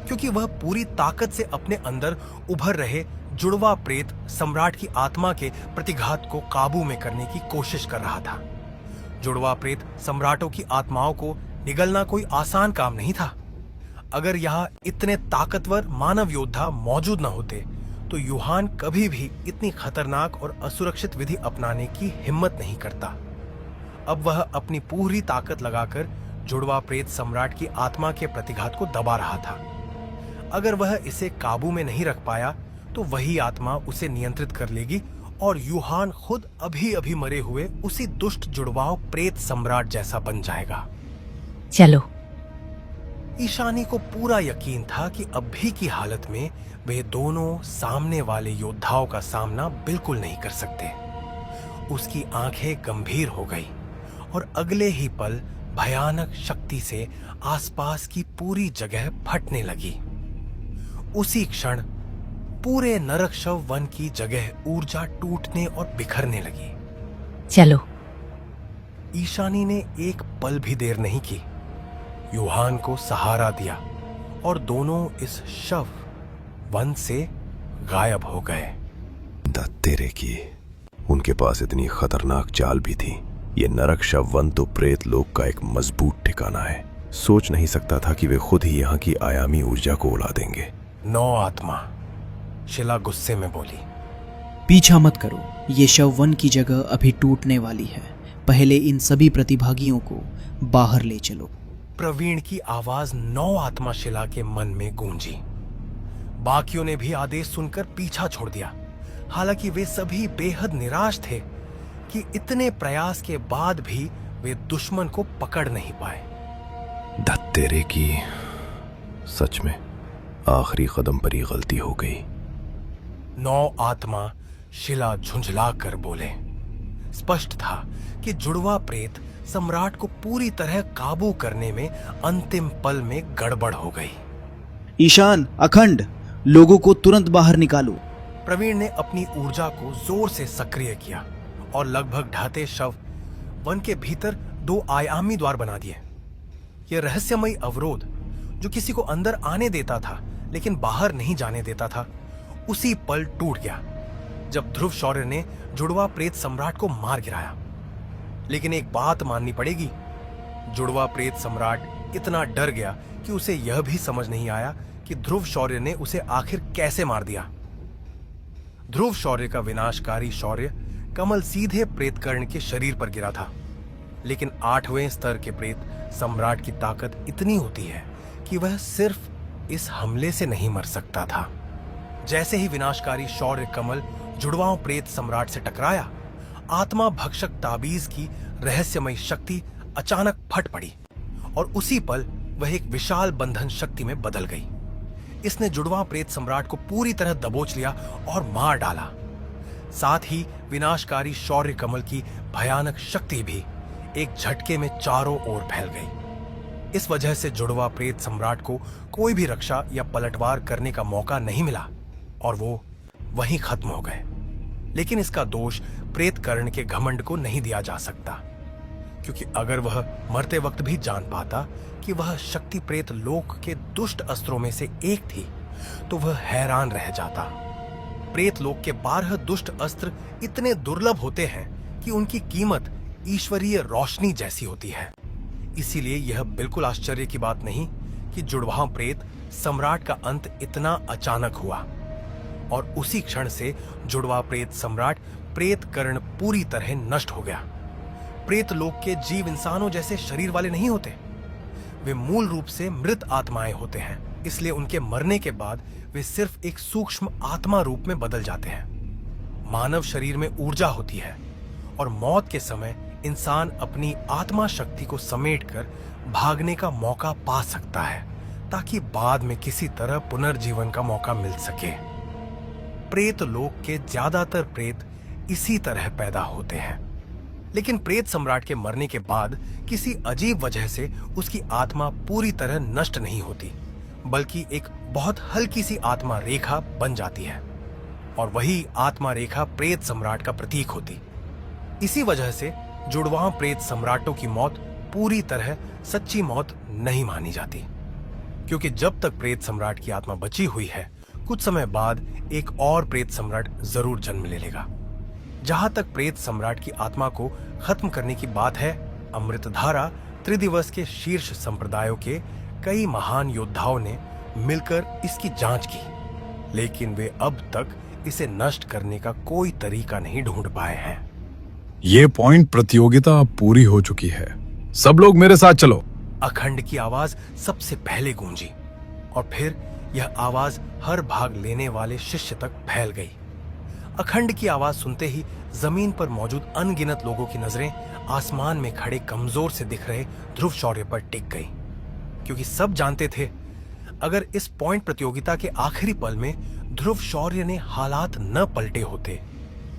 [SPEAKER 1] क्योंकि वह पूरी ताकत से अपने अंदर उभर रहे जुड़वा प्रेत सम्राट की आत्मा के प्रतिघात को काबू में करने की कोशिश कर रहा था। जुड़वा प्रेत सम्राटों की आत्माओं को निगलना कोई आसान काम नहीं था। अगर यहाँ इतने ताकतवर मानव योद्धा मौजूद न होते तो यूहान कभी भी इतनी खतरनाक और असुरक्षित विधि अपनाने की हिम्मत नहीं करता। अब वह अपनी पूरी ताकत लगाकर जुड़वा प्रेत सम्राट की आत्मा के प्रतिघात को दबा रहा था। अगर वह इसे काबू में नहीं रख पाया तो वही आत्मा उसे नियंत्रित कर लेगी और यूहान खुद अभी अभी मरे हुए उसी दुष्ट जुड़वाओं प्रेत सम्राट जैसा बन जाएगा।
[SPEAKER 2] चलो।
[SPEAKER 1] ईशानी को पूरा यकीन था कि अभी की हालत में वे दोनों सामने वाले योद्धाओं का सामना बिल्कुल नहीं कर सकते। उसकी आंखें गंभीर हो गई और अगले ही पल भयानक शक्ति से आसपास की पूरी जगह फटने लगी। उसी क्षण पूरे नरकशव वन की जगह ऊर्जा टूटने और बिखरने लगी।
[SPEAKER 2] चलो।
[SPEAKER 1] ईशानी ने एक पल भी देर नहीं की, यूहान को सहारा दिया और दोनों इस शव वन से गायब हो गए।
[SPEAKER 5] तेरे की उनके पास इतनी खतरनाक चाल भी थी। ये नरक शव वन तो प्रेत लोक का एक मजबूत ठिकाना है। सोच नहीं सकता था कि वे खुद ही यहाँ की आयामी ऊर्जा को उड़ा देंगे।
[SPEAKER 1] 9 आत्मा शिला गुस्से में बोली।
[SPEAKER 4] पीछा मत करो, ये शव वन की जगह अभी टूटने वाली है। पहले इन सभी प्रतिभागियों को बाहर ले चलो।
[SPEAKER 1] प्रवीण की आवाज 9 आत्मा शिला के मन में गूंजी। बाकियों ने भी आदेश सुनकर पीछा छोड़ दिया। हालांकि वे सभी बेहद निराश थे कि इतने प्रयास के बाद भी वे दुश्मन को पकड़ नहीं पाए।
[SPEAKER 5] तेरे की सच में आखिरी कदम पर ही गलती हो गई।
[SPEAKER 1] 9 आत्मा शिला झुंझला कर बोले। स्पष्ट था कि जुड़वा प्रेत सम्राट को पूरी तरह काबू करने में अंतिम पल में गड़बड़ हो गई।
[SPEAKER 4] ईशान, अखंड, लोगों को तुरंत बाहर निकालो।
[SPEAKER 1] प्रवीण ने अपनी ऊर्जा को जोर से सक्रिय किया और लगभग ढहते शव वन के भीतर 2 आयामी द्वार बना दिए। यह रहस्यमयी अवरोध जो किसी को अंदर आने देता था लेकिन बाहर नहीं जाने देता था, उसी पल टूट गया जब ध्रुव शौर्य ने जुड़वा प्रेत सम्राट को मार गिराया। लेकिन एक बात माननी पड़ेगी, जुड़वा प्रेत सम्राट इतना डर गया कि उसे यह भी समझ नहीं आया कि ध्रुव शौर्य ने उसे आखिर कैसे मार दिया। ध्रुव शौर्य का विनाशकारी शौर्य कमल सीधे प्रेतकर्ण के शरीर पर गिरा था, लेकिन 8वें स्तर के प्रेत सम्राट की ताकत इतनी होती है कि वह सिर्फ इस हमले से नहीं मर सकता था। जैसे ही विनाशकारी शौर्य कमल जुड़वाओं प्रेत सम्राट से टकराया, आत्मा भक्षक ताबीज की रहस्यमयी शक्ति अचानक फट पड़ी और उसी पल वह एक विशाल बंधन शक्ति में बदल गई। इसने जुड़वा प्रेत सम्राट को पूरी तरह दबोच लिया और मार डाला। साथ ही विनाशकारी शौर्य कमल की भयानक शक्ति भी एक झटके में चारों ओर फैल गई। इस वजह से जुड़वा प्रेत सम्राट को कोई भी रक्षा या पलटवार करने का मौका नहीं मिला और वो वहीं खत्म हो गए। लेकिन इसका दोष प्रेतकर्ण के घमंड को नहीं दिया जा सकता, क्योंकि अगर वह मरते वक्त भी जान पाता कि वह शक्ति प्रेत लोक के दुष्ट अस्त्रों में से एक थी, तो वह हैरान रह जाता। प्रेत लोक के 12 दुष्ट अस्त्र इतने दुर्लभ होते हैं कि उनकी कीमत ईश्वरीय रोशनी जैसी होती है। इसीलिए यह बिल्कुल आश्चर्य की बात नहीं कि जुड़वा प्रेत सम्राट का अंत इतना अचानक हुआ और उसी क्षण से जुड़वा प्रेत सम्राट प्रेतकर्ण पूरी तरह नष्ट हो गया। प्रेत लोक के जीव इंसानों जैसे शरीर वाले नहीं होते, वे मूल रूप से मृत आत्माएं होते हैं। इसलिए उनके मरने के बाद वे सिर्फ एक सूक्ष्म आत्मा रूप में बदल जाते हैं। मानव शरीर में ऊर्जा होती है और मौत के समय इंसान अपनी आत्मा शक्ति को समेटकर भागने का मौका पा सकता है, ताकि बाद में किसी तरह पुनर्जीवन का मौका मिल सके। प्रेत लोक के ज्यादातर प्रेत इसी तरह पैदा होते हैं, लेकिन प्रेत सम्राट के मरने के बाद किसी अजीब वजह से उसकी आत्मा पूरी तरह नष्ट नहीं होती, बल्कि एक बहुत हल्की सी आत्मा रेखा बन जाती है और वही आत्मा रेखा प्रेत सम्राट का प्रतीक होती। इसी वजह से जुड़वां प्रेत सम्राटों की मौत पूरी तरह सच्ची मौत नहीं मानी जाती, क्योंकि जब तक प्रेत सम्राट की आत्मा बची हुई है, कुछ समय बाद एक और प्रेत सम्राट जरूर जन्म ले लेगा। जहां तक प्रेत सम्राट की आत्मा को खत्म करने की बात है, अमृतधारा त्रिदिवस के शीर्ष संप्रदायों के कई महान योद्धाओं ने मिलकर इसकी जांच की, लेकिन वे अब तक इसे नष्ट करने का कोई तरीका नहीं ढूंढ पाए हैं।
[SPEAKER 8] ये पॉइंट प्रतियोगिता अब पूरी हो चुकी है, सब लोग मेरे साथ चलो।
[SPEAKER 1] अखंड की आवाज सबसे पहले गूंजी और फिर यह आवाज हर भाग लेने वाले शिष्य तक फैल गई। अखंड की आवाज सुनते ही जमीन पर मौजूद अनगिनत लोगों की नजरें आसमान में खड़े कमजोर से दिख रहे ध्रुव शौर्य पर टिक गई, क्योंकि सब जानते थे अगर इस पॉइंट प्रतियोगिता के आखिरी पल में ध्रुव शौर्य ने हालात न पलटे होते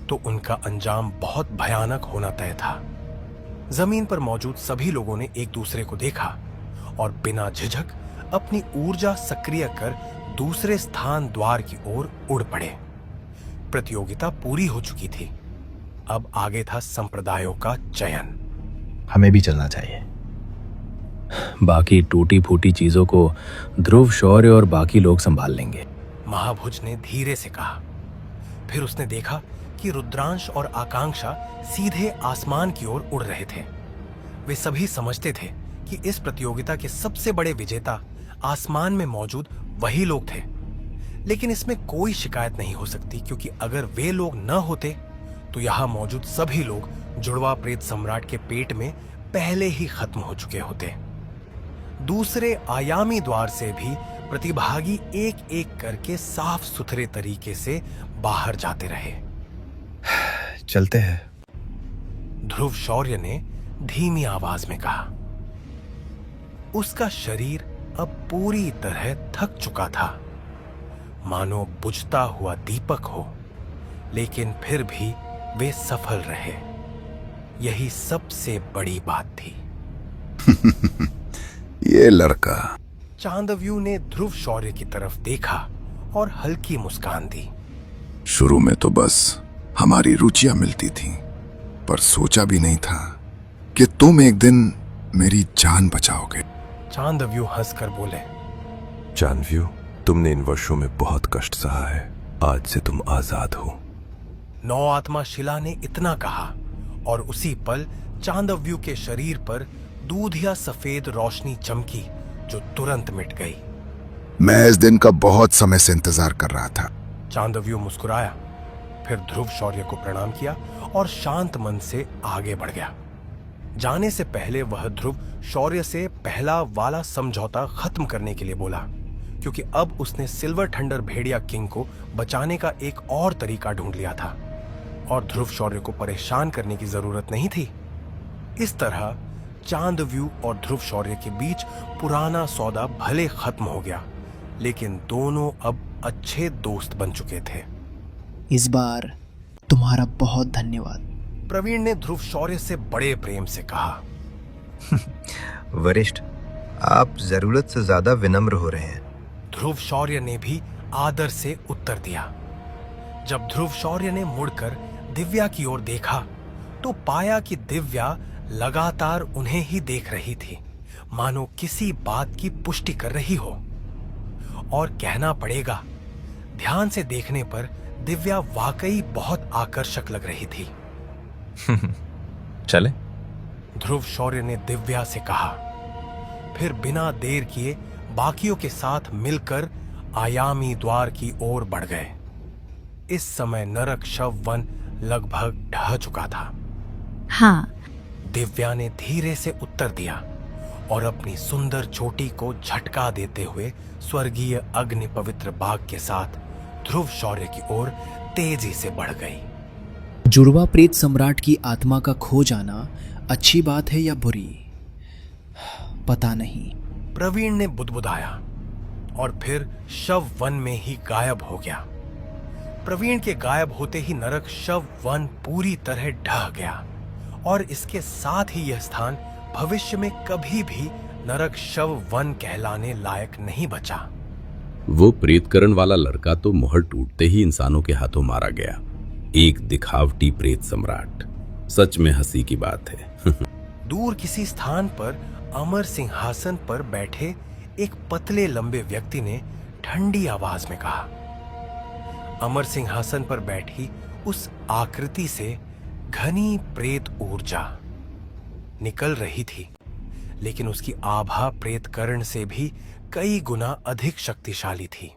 [SPEAKER 1] तो उनका अंजाम बहुत भयानक होना तय था। जमीन पर मौजूद सभी लोगों ने एक दूसरे को देखा और बिना झिझक अपनी ऊर्जा सक्रिय कर दूसरे स्थान द्वार की ओर उड़ पड़े। प्रतियोगिता पूरी हो चुकी थी, अब आगे था संप्रदायों का चयन।
[SPEAKER 9] हमें भी चलना चाहिए। बाकी टूटी फूटी चीजों को ध्रुव शौर्य और बाकी लोग संभाल लेंगे।
[SPEAKER 1] महाभुज ने धीरे से कहा। फिर उसने देखा कि रुद्रांश और आकांक्षा सीधे आसमान की ओर उड़ रहे थे। वे सभी समझते थे कि इस प्रतियोगिता के सबसे बड़े विजेता आसमान में मौजूद वही लोग थे, लेकिन इसमें कोई शिकायत नहीं हो सकती, क्योंकि अगर वे लोग न होते तो यहां मौजूद सभी लोग जुड़वा प्रेत सम्राट के पेट में पहले ही खत्म हो चुके होते। दूसरे आयामी द्वार से भी प्रतिभागी एक एक करके साफ सुथरे तरीके से बाहर जाते रहे।
[SPEAKER 7] चलते हैं,
[SPEAKER 1] ध्रुव शौर्य ने धीमी आवाज में कहा। उसका शरीर अब पूरी तरह थक चुका था, मानो बुझता हुआ दीपक हो, लेकिन फिर भी वे सफल रहे। यही सबसे बड़ी बात थी।
[SPEAKER 8] ये लड़का।
[SPEAKER 1] चांदव्यूह ने ध्रुव शौर्य की तरफ देखा और हल्की मुस्कान दी।
[SPEAKER 3] शुरू में तो बस हमारी रुचियां मिलती थीं, पर सोचा भी नहीं था कि तुम एक दिन मेरी जान बचाओगे।
[SPEAKER 1] चांदव्यूह हंसकर बोले,
[SPEAKER 5] चांदव्यूह, तुमने इन वर्षों में बहुत कष्ट सहा है, आज से तुम आजाद हो।
[SPEAKER 1] नौ आत्मा शिला ने इतना कहा और उसी पल चांदव्यूह के शरीर पर दूधिया सफेद रोशनी चमकी जो तुरंत मिट गई।
[SPEAKER 3] मैं इस दिन का बहुत समय से इंतजार कर रहा था।
[SPEAKER 1] चांदव्यूह मुस्कुराया, फिर ध्रुव शौर्य को प्रणाम किया और शांत मन से आगे बढ़ गया। जाने से पहले वह ध्रुव शौर्य से पहला वाला समझौता खत्म करने के लिए बोला, क्योंकि अब उसने सिल्वर थंडर भेड़िया किंग को बचाने का एक और तरीका ढूंढ लिया था और ध्रुव शौर्य को परेशान करने की जरूरत नहीं थी। इस तरह चांदव्यूह और ध्रुव शौर्य के बीच पुराना सौदा भले खत्म हो गया, लेकिन दोनों अब अच्छे दोस्त बन चुके थे।
[SPEAKER 4] इस बार तुम्हारा बहुत धन्यवाद।
[SPEAKER 1] प्रवीण ने ध्रुव शौर्य से बड़े प्रेम से कहा।
[SPEAKER 7] वरिष्ठ, आप जरूरत से ज्यादा विनम्र हो रहे हैं।
[SPEAKER 1] ध्रुव शौर्य ने भी आदर से उत्तर दिया। जब ध्रुव शौर्य ने मुड़कर दिव्या की ओर देखा तो पाया कि दिव्या लगातार उन्हें ही देख रही थी, मानो किसी बात की पुष्टि कर रही हो। और कहना पड़ेगा, ध्यान से देखने पर दिव्या वाकई बहुत आकर्षक लग रही थी।
[SPEAKER 7] चले?
[SPEAKER 1] ध्रुव शौर्य ने दिव्या से कहा, फिर बिना देर किए बाकियों के साथ मिलकर आयामी द्वार की ओर बढ़ गए। इस समय नरक शव वन लगभग ढह चुका था।
[SPEAKER 2] हाँ,
[SPEAKER 1] दिव्या ने धीरे से उत्तर दिया और अपनी सुंदर चोटी को झटका देते हुए स्वर्गीय अग्नि पवित्र बाग के साथ ध्रुव शौर्य की ओर तेजी से बढ़ गई।
[SPEAKER 4] जुड़वा प्रेत सम्राट की आत्मा का खो जाना अच्छी बात है या बुरी, पता नहीं।
[SPEAKER 1] प्रवीण ने बुदबुदाया और फिर शव वन में ही गायब हो गया। प्रवीण के गायब होते ही नरक शव वन पूरी तरह ढह गया और इसके साथ ही यह स्थान भविष्य में कभी भी नरक शव वन कहलाने लायक नहीं बचा।
[SPEAKER 11] वो प्रेतकरण वाला लड़का तो मोहर टूटते ही इंसानों के हाथों मारा गया। एक दिखावटी प्रेत सम्राट। सच में हंसी की बात है।
[SPEAKER 1] दूर किसी स्थान पर अमर सिंहासन पर बैठे एक पतले लंबे व्यक्ति ने ठंडी आवाज में कहा। अमर सिंहासन पर बैठी उस आकृति से घनी प्रेत ऊर्जा निकल रही थी, लेकिन उसकी आभा प्रेतकरण से भी कई गुना अधिक शक्तिशाली थी।